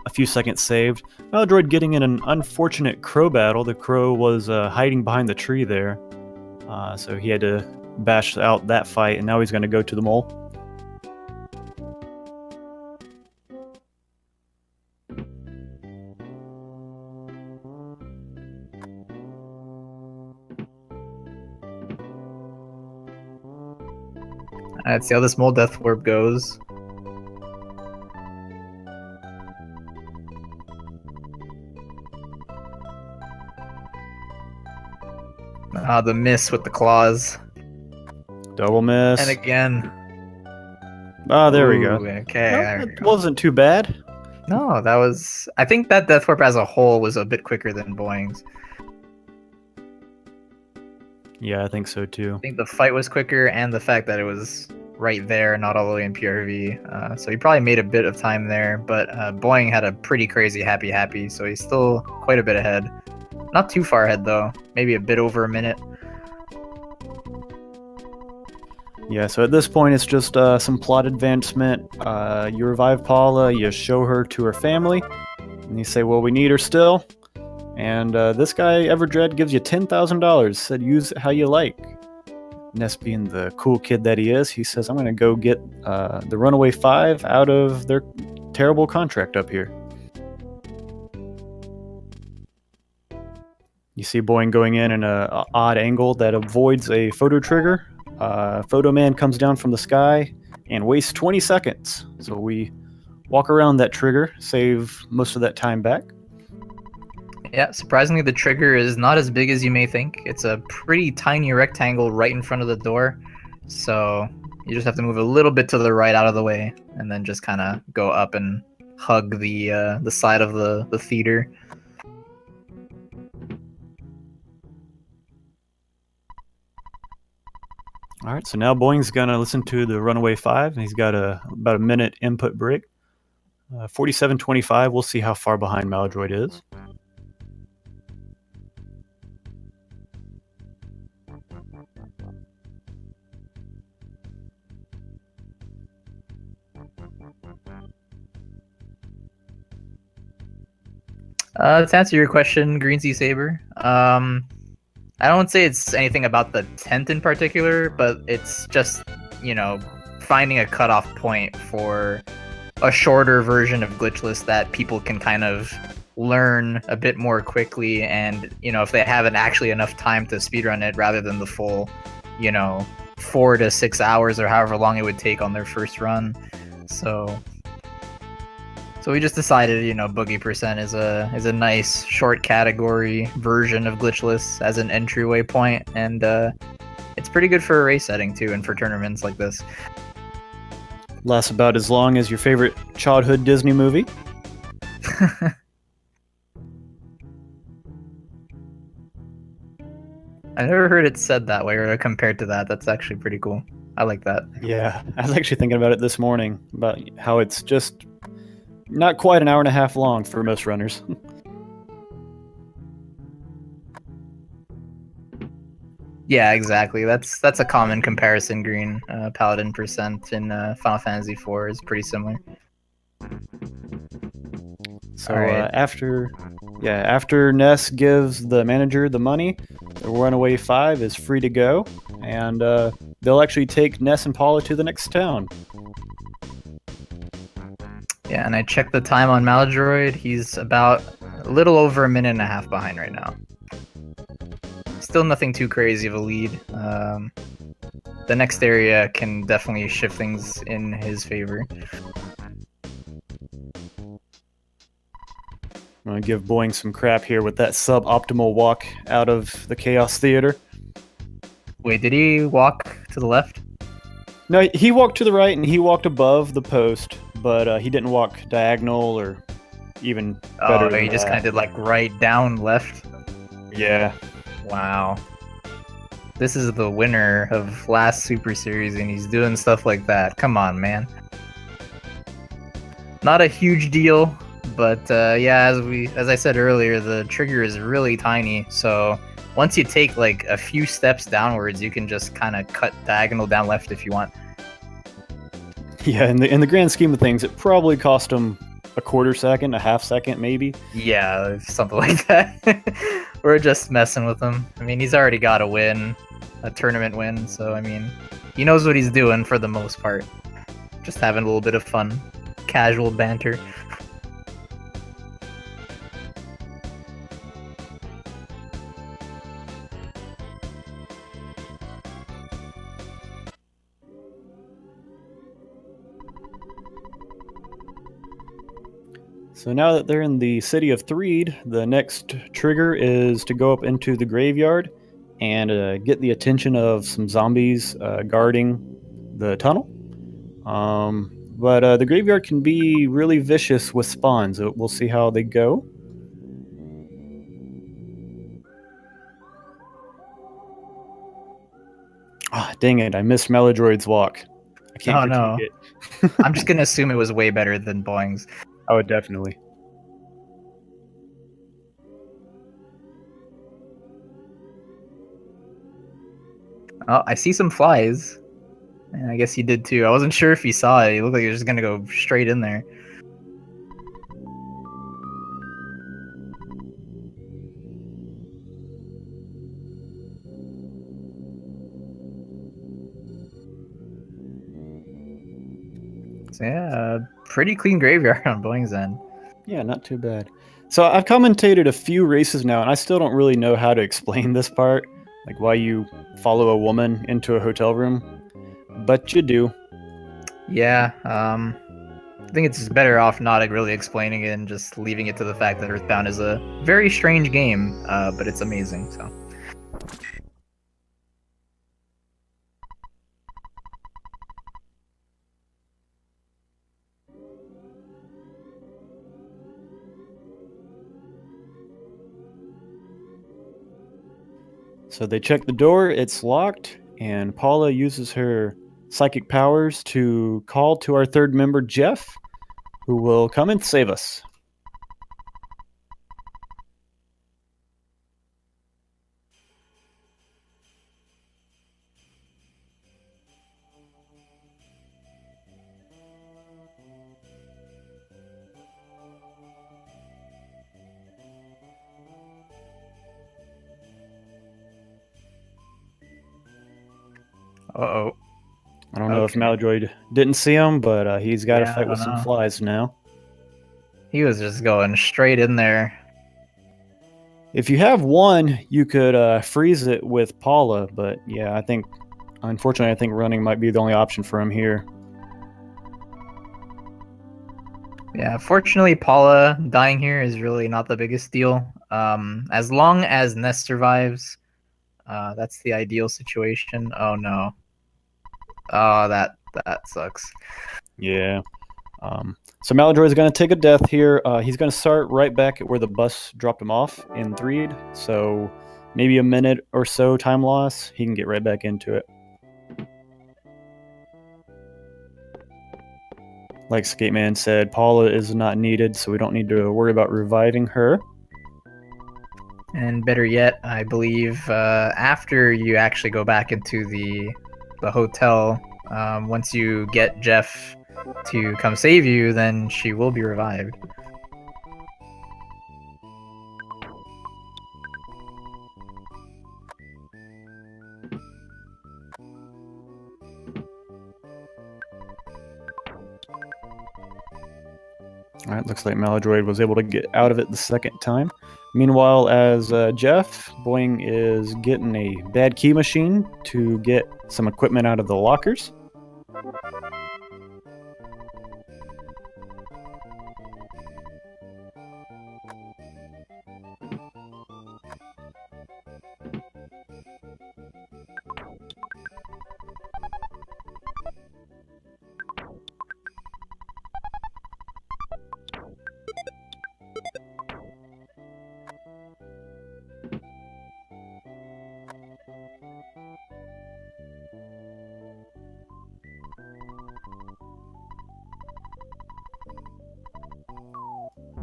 a few seconds saved. Malladroid getting in an unfortunate crow battle. The crow was hiding behind the tree there, so he had to bash out that fight, and now he's going to go to the mole. Let's see how this mole death warp goes. Ah, the miss with the claws. Double miss. And again. Ah, there we go. Okay, No, there we it go. wasn't too bad. No, that was... I think that death warp as a whole was a bit quicker than Boing's. Yeah, I think so too. I think the fight was quicker, and the fact that it was right there, not all the way in PRV. So he probably made a bit of time there, but Boing had a pretty crazy happy, so he's still quite a bit ahead. Not too far ahead, though. Maybe a bit over a minute. Yeah, so at this point, it's just some plot advancement. You revive Paula, you show her to her family, and you say, well, we need her still. And this guy, Everdread, gives you $10,000, said use it how you like. Ness being the cool kid that he is, he says, I'm going to go get the Runaway 5 out of their terrible contract up here. You see Boing going in an odd angle that avoids a photo trigger. Photo Man comes down from the sky and wastes 20 seconds. So we walk around that trigger, save most of that time back. Yeah, surprisingly, the trigger is not as big as you may think. It's a pretty tiny rectangle right in front of the door. So you just have to move a little bit to the right out of the way, and then just kind of go up and hug the side of the theater. All right, so now Boing's going to listen to the Runaway 5, and he's got about a minute input break. 47:25, we'll see how far behind Malladroid is. To answer your question, Green Sea Saber, I don't say it's anything about the tent in particular, but it's just, finding a cutoff point for a shorter version of Glitchless that people can kind of learn a bit more quickly, and, if they haven't actually enough time to speedrun it rather than the full, 4 to 6 hours or however long it would take on their first run. So we just decided, Boogie Percent is a nice short category version of Glitchless as an entryway point, and it's pretty good for a race setting too, and for tournaments like this. Lasts about as long as your favorite childhood Disney movie. I never heard it said that way or compared to that. That's actually pretty cool. I like that. Yeah, I was actually thinking about it this morning, about how it's just not quite an hour and a half long for most runners. Yeah, exactly. That's a common comparison. Green Paladin Percent in Final Fantasy IV is pretty similar. So Alright. after Ness gives the manager the money, the Runaway 5 is free to go, and they'll actually take Ness and Paula to the next town. Yeah, and I checked the time on Malladroid. He's about a little over a minute and a half behind right now. Still nothing too crazy of a lead. The next area can definitely shift things in his favor. I'm gonna give Boing some crap here with that suboptimal walk out of the Chaos Theater. Wait, did he walk to the left? No, he walked to the right and he walked above the post, but he didn't walk diagonal or even better Oh, than he just that. kind of did like right, down, left. Yeah. Wow. This is the winner of last Super Series, and he's doing stuff like that. Come on, man. Not a huge deal, but yeah, as I said earlier, the trigger is really tiny. So once you take like a few steps downwards, you can just kind of cut diagonal down left if you want. Yeah, in the grand scheme of things, it probably cost him a quarter second, a half second, maybe. Yeah, something like that. We're just messing with him. I mean, he's already got a win, a tournament win, so I mean, he knows what he's doing for the most part. Just having a little bit of fun, casual banter. So now that they're in the city of Threed, the next trigger is to go up into the graveyard and get the attention of some zombies guarding the tunnel. But the graveyard can be really vicious with spawns. We'll see how they go. Ah, dang it, I missed Malladroid's walk. I can't Oh critique no. it. I'm just gonna assume it was way better than Boing's. Oh, definitely. Oh, I see some flies. And I guess he did too. I wasn't sure if he saw it. He looked like he was just gonna go straight in there. So yeah, pretty clean graveyard on Boing's end. Yeah, not too bad. So I've commentated a few races now, and I still don't really know how to explain this part, like why you follow a woman into a hotel room, but you do. Yeah, I think it's better off not really explaining it and just leaving it to the fact that Earthbound is a very strange game, but it's amazing. So. So they check the door, it's locked, and Paula uses her psychic powers to call to our third member, Jeff, who will come and save us. Uh-oh. I don't know if Malladroid didn't see him, but he's got to fight with some flies now. He was just going straight in there. If you have one, you could freeze it with Paula, but yeah, unfortunately, I think running might be the only option for him here. Yeah, fortunately, Paula dying here is really not the biggest deal. As long as Nest survives, that's the ideal situation. Oh no. Oh, that sucks. Yeah. So Malladroid is going to take a death here. He's going to start right back at where the bus dropped him off in Threed. So maybe a minute or so time loss. He can get right back into it. Like Skateman said, Paula is not needed, so we don't need to worry about reviving her. And better yet, I believe after you actually go back into the hotel, once you get Jeff to come save you, then she will be revived. All right, looks like Malladroid was able to get out of it the second time. Meanwhile, as Jeff, Boing is getting a bad key machine to get some equipment out of the lockers.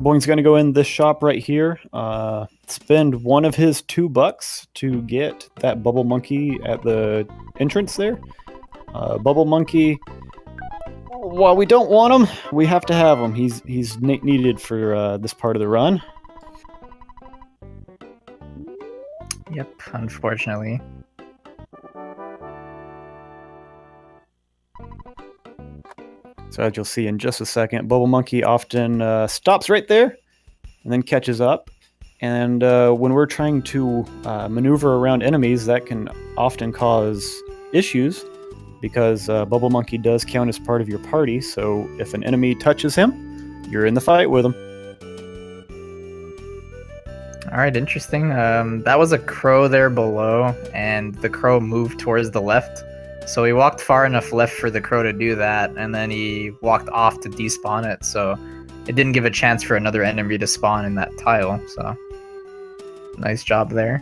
Boing's going to go in this shop right here, spend one of his $2 to get that bubble monkey at the entrance there. Bubble monkey, while we don't want him, we have to have him. He's needed for this part of the run. Yep, unfortunately. So as you'll see in just a second, Bubble Monkey often stops right there and then catches up. And when we're trying to maneuver around enemies, that can often cause issues because Bubble Monkey does count as part of your party. So if an enemy touches him, you're in the fight with him. All right, interesting. That was a crow there below, and the crow moved towards the left. So he walked far enough left for the crow to do that, and then he walked off to despawn it. So it didn't give a chance for another enemy to spawn in that tile. So nice job there.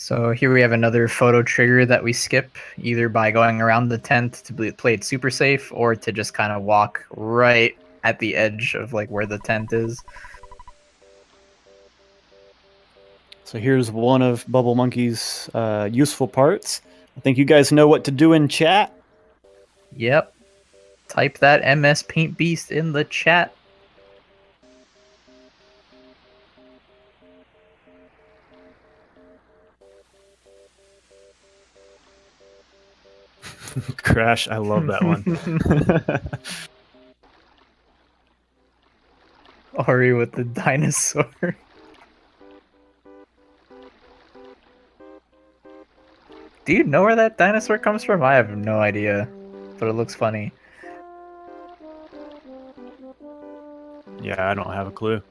So here we have another photo trigger that we skip, either by going around the tent to play it super safe, or to just kind of walk right at the edge of like where the tent is. So here's one of Bubble Monkey's useful parts. I think you guys know what to do in chat. Yep. Type that MS Paint Beast in the chat. Crash, I love that one. Ori with the dinosaur. Do you know where that dinosaur comes from? I have no idea, but it looks funny. Yeah, I don't have a clue.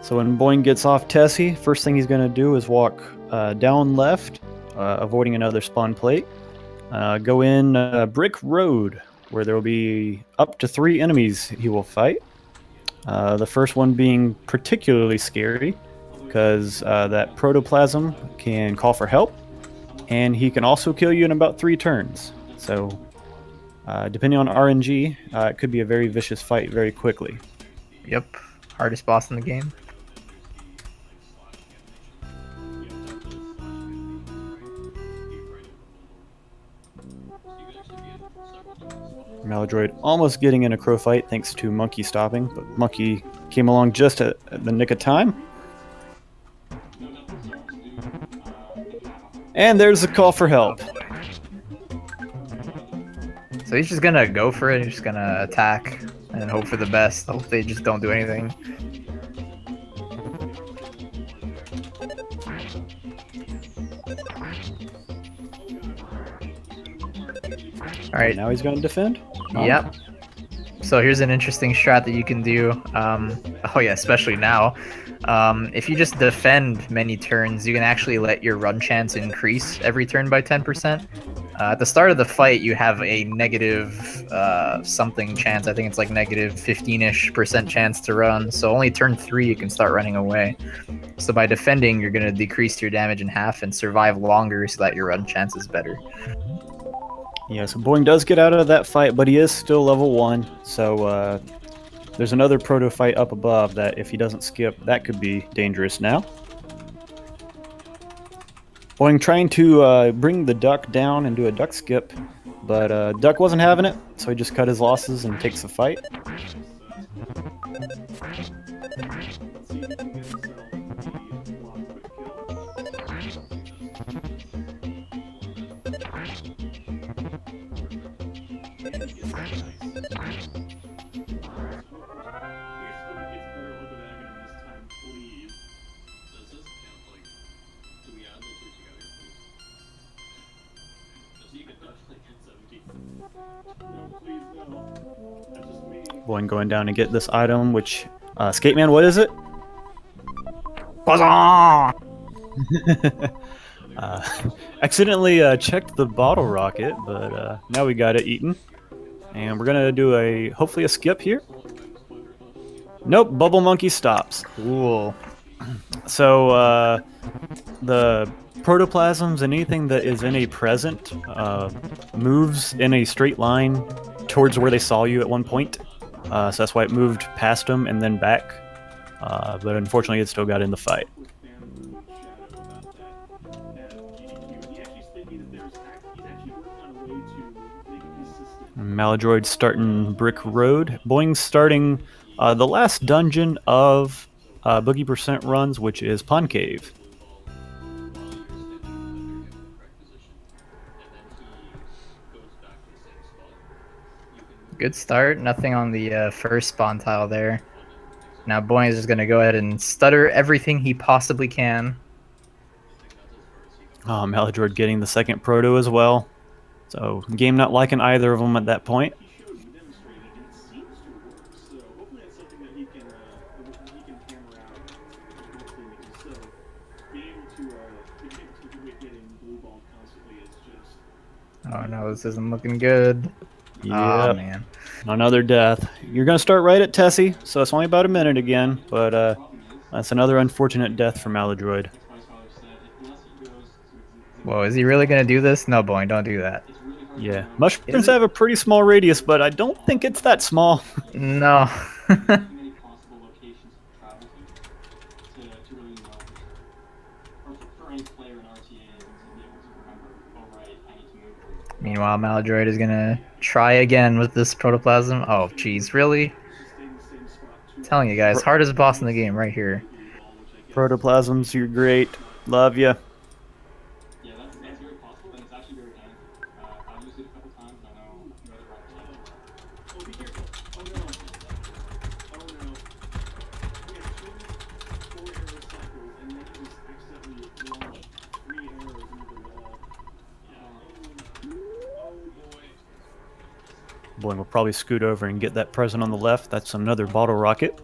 So when Boing gets off Tessie, first thing he's going to do is walk down left, avoiding another spawn plate. Go in Brick Road, where there will be up to 3 enemies he will fight. The first one being particularly scary, because that protoplasm can call for help, and he can also kill you in about 3 turns. So depending on RNG, it could be a very vicious fight very quickly. Yep, hardest boss in the game. Malladroid almost getting in a crow fight thanks to Monkey stopping, but Monkey came along just at the nick of time. And there's the call for help. So he's just gonna go for it, he's just gonna attack and hope for the best. Hope they just don't do anything. Alright. Now he's gonna defend? Yep. So here's an interesting strat that you can do. Oh yeah, especially now. If you just defend many turns, you can actually let your run chance increase every turn by 10%. At the start of the fight, you have a negative something chance. I think it's like negative 15-ish% chance to run. So only turn 3 you can start running away. So by defending, you're going to decrease your damage in half and survive longer so that your run chance is better. Yeah, so Boing does get out of that fight, but he is still level 1. So there's another proto fight up above that if he doesn't skip, that could be dangerous now. Boing trying to bring the duck down and do a duck skip, but duck wasn't having it, so he just cut his losses and takes the fight. Boing going down to get this item, which Skate Man, what is it? Huzzah! Accidentally checked the bottle rocket, but now we got it eaten. And we're gonna do hopefully a skip here. Nope, Bubble Monkey stops. Cool. So the protoplasms and anything that is in a present moves in a straight line towards where they saw you at one point. So that's why it moved past them and then back. But unfortunately, it still got in the fight. Malladroid starting Brick Road. Boing's starting the last dungeon of Boogie Percent runs, which is Pond Cave. Good start. Nothing on the first spawn tile there. Now Boing is just going to go ahead and stutter everything he possibly can. Oh, Malladroid getting the second proto as well. So game not liking either of them at that point. Oh no, this isn't looking good. Yeah, Oh man. Another death. You're going to start right at Tessie, so it's only about a minute again, but that's another unfortunate death for Malladroid. Whoa, is he really going to do this? No, Boing, don't do that. Yeah. Mushrooms have a pretty small radius, but I don't think it's that small. No. Meanwhile, Malladroid is gonna try again with this protoplasm. Oh, jeez, really? I'm telling you guys, hardest boss in the game right here. Protoplasms, you're great. Love ya. Boy, we'll probably scoot over and get that present on the left. That's another bottle rocket.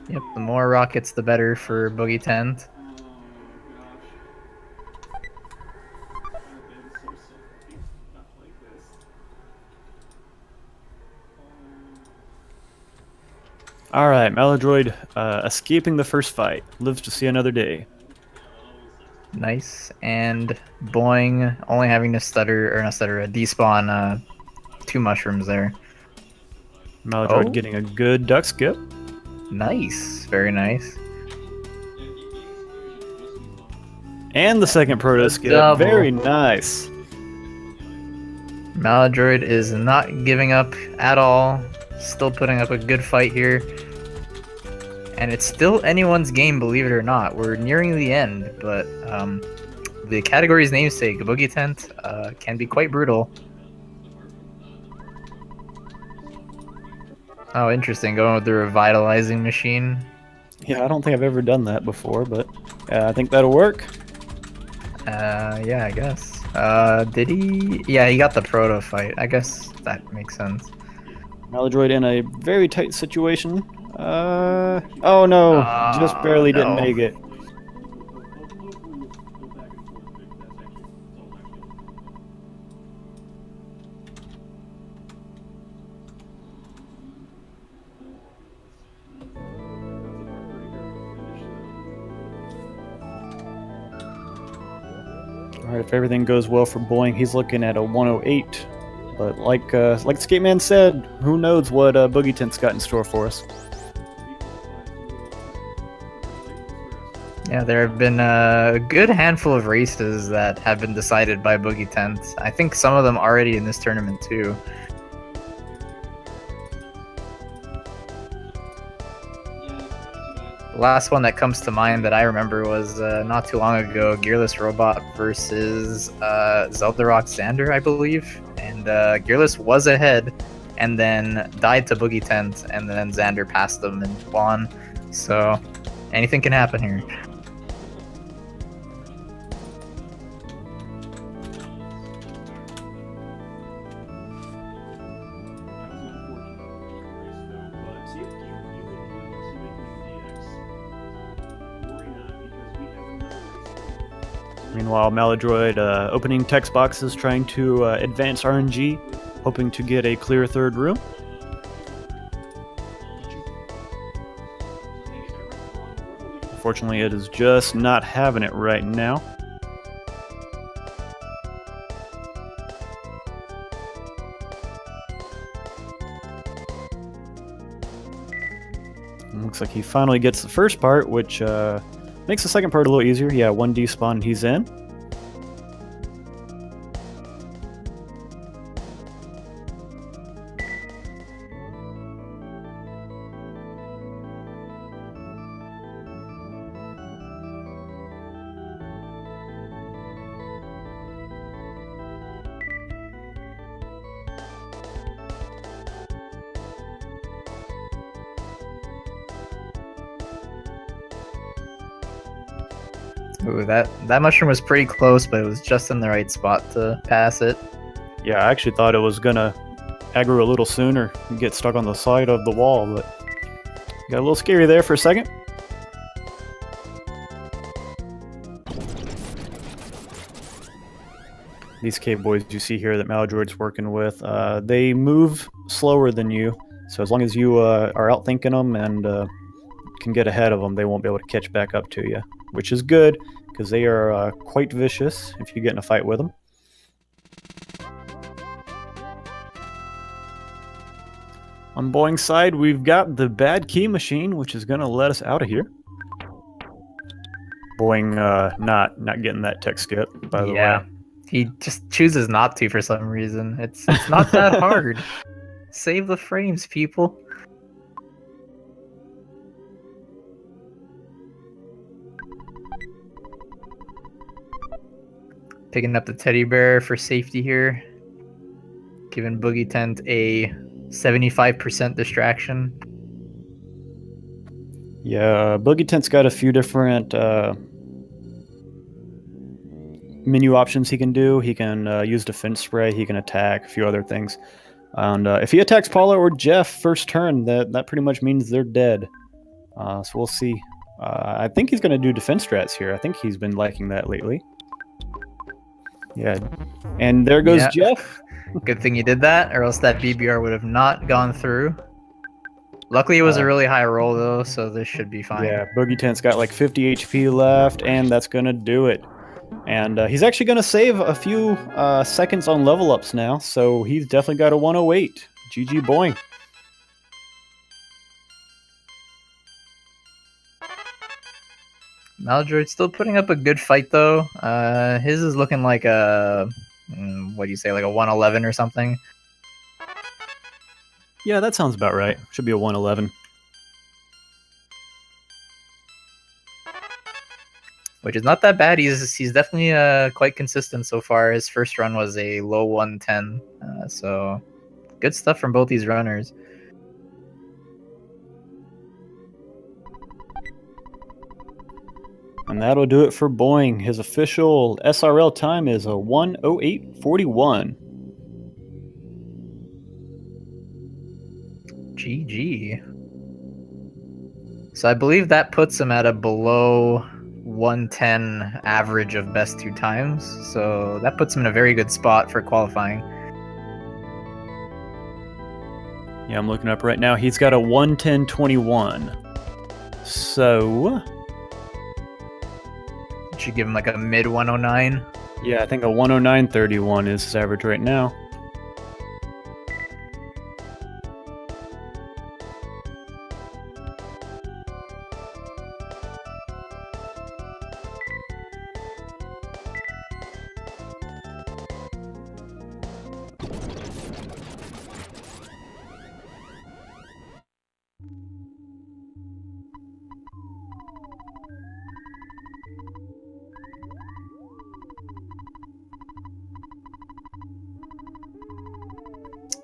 Yep, the more rockets, the better for Boogie Tent. Alright, Malladroid escaping the first fight. Lives to see another day. Nice. And Boing only having to despawn 2 mushrooms there. Malladroid getting a good duck skip. Nice. Very nice. And the second proto skip. Double. Very nice. Malladroid is not giving up at all. Still putting up a good fight here. And it's still anyone's game, believe it or not. We're nearing the end, but the category's namesake, Boogie Tent, can be quite brutal. Oh, interesting. Going with the revitalizing machine. Yeah, I don't think I've ever done that before, but I think that'll work. Yeah, I guess. Did he? Yeah, he got the proto fight. I guess that makes sense. Malladroid in a very tight situation. Oh no, just barely didn't make it. Alright, if everything goes well for Boing, he's looking at a 108. But like Skate Man said, who knows what Boogie Tent's got in store for us. Yeah, there have been a good handful of races that have been decided by Boogie Tent. I think some of them already in this tournament too. The last one that comes to mind that I remember was not too long ago, Gearless Robot versus Zelda Rock Xander, I believe. And Gearless was ahead and then died to Boogie Tent, and then Xander passed them and won. So anything can happen here. Meanwhile, Malladroid opening text boxes, trying to advance RNG, hoping to get a clear third room. Unfortunately, it is just not having it right now. Looks like he finally gets the first part, which makes the second part a little easier. Yeah, 1 despawn, he's in. Ooh, that mushroom was pretty close, but it was just in the right spot to pass it. Yeah, I actually thought it was gonna aggro a little sooner and get stuck on the side of the wall, but got a little scary there for a second. These cave boys you see here that Malladroid's working with, they move slower than you, so as long as you are outthinking them and can get ahead of them, they won't be able to catch back up to you, which is good because they are quite vicious if you get in a fight with them. On Boing's side, we've got the bad key machine, which is going to let us out of here. Boing not getting that tech skip, by the way. He just chooses not to for some reason. It's not that hard. Save the frames, people. Picking up the teddy bear for safety here. Giving Boogie Tent a 75% distraction. Yeah, Boogie Tent's got a few different menu options he can do. He can use defense spray, he can attack, a few other things. And if he attacks Paula or Jeff first turn, that pretty much means they're dead. So we'll see. I think he's going to do defense strats here. I think he's been liking that lately. Yeah, and there goes Jeff. Good thing you did that, or else that BBR would have not gone through. Luckily, it was a really high roll, though, so this should be fine. Yeah, Boogie Tent's got like 50 HP left, and that's going to do it. And he's actually going to save a few seconds on level ups now, so he's definitely got a 108. GG Boing. Malladroid's still putting up a good fight, though. His is looking like a, what do you say, like a 111 or something? Yeah, that sounds about right. Should be a 111. Which is not that bad. He's definitely quite consistent so far. His first run was a low 110. So good stuff from both these runners. And that'll do it for Boing. His official SRL time is a 108.41. GG. So I believe that puts him at a below 110 average of best 2 times. So that puts him in a very good spot for qualifying. Yeah, I'm looking up right now. He's got a 110.21. So should give him like a mid 109. Yeah, I think a 109.31 is his average right now.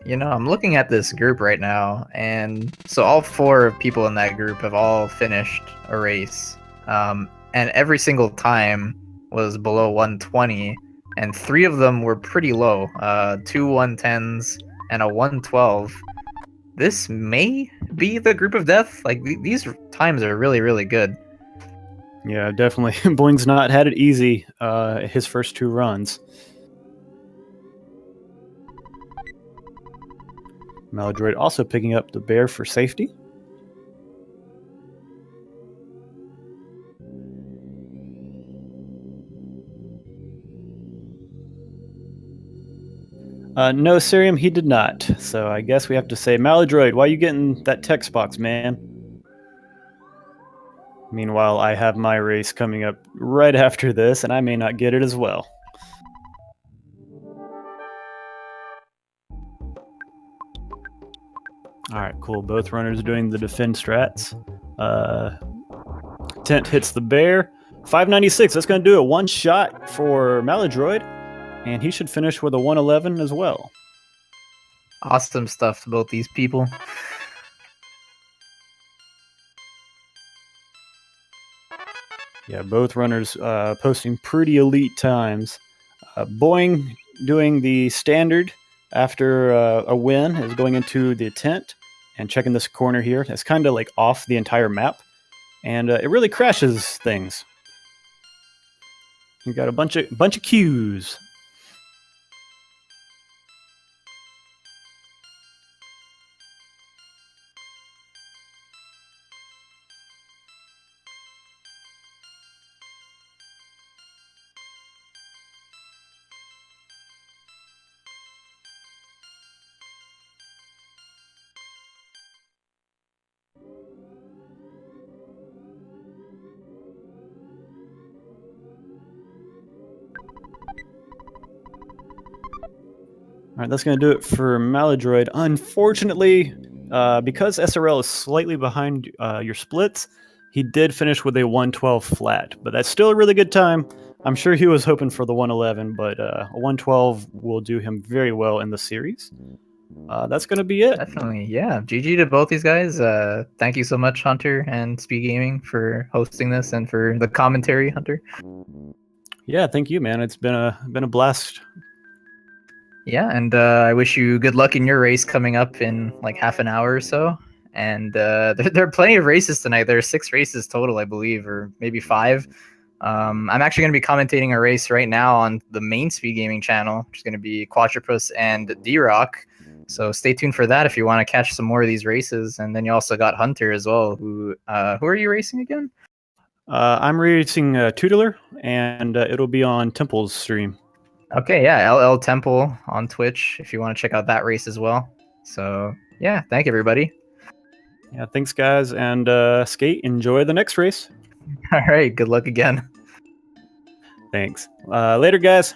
You know, I'm looking at this group right now, and so all 4 people in that group have all finished a race, and every single time was below 120, and 3 of them were pretty low, 2 110s and a 112. This may be the group of death. Like, these times are really, really good. Yeah, definitely. Boing's not had it easy his first 2 runs. Malladroid also picking up the bear for safety. No, Cerium, he did not. So I guess we have to say, Malladroid, why are you getting that text box, man? Meanwhile, I have my race coming up right after this, and I may not get it as well. Alright, cool. Both runners doing the defend strats. Tent hits the bear. 596, that's going to do it. 1 shot for Malladroid, and he should finish with a 111 as well. Awesome stuff to both these people. Yeah, both runners posting pretty elite times. Boing doing the standard after a win is going into the tent and checking this corner here. It's kind of like off the entire map, and it really crashes things. You got a bunch of cues. All right, that's going to do it for Malladroid. Unfortunately, because SRL is slightly behind your splits, he did finish with a 112 flat, but that's still a really good time. I'm sure he was hoping for the 111, but a 112 will do him very well in the series. That's going to be it. Definitely, yeah. GG to both these guys. Thank you so much, Hunter and Speed Gaming, for hosting this and for the commentary, Hunter. Yeah, thank you, man. It's been a blast. Yeah, and I wish you good luck in your race coming up in like half an hour or so. And there are plenty of races tonight. There are 6 races total, I believe, or maybe 5. I'm actually going to be commentating a race right now on the main Speed Gaming channel, which is going to be Quatropus and D-Rock. So stay tuned for that if you want to catch some more of these races. And then you also got Hunter as well. Who are you racing again? I'm racing Tootler, and it'll be on Temple's stream. Okay, yeah, LL Temple on Twitch if you want to check out that race as well. So yeah, thank you, everybody. Yeah, thanks, guys, and Skate, enjoy the next race. All right, good luck again. Thanks. Later, guys.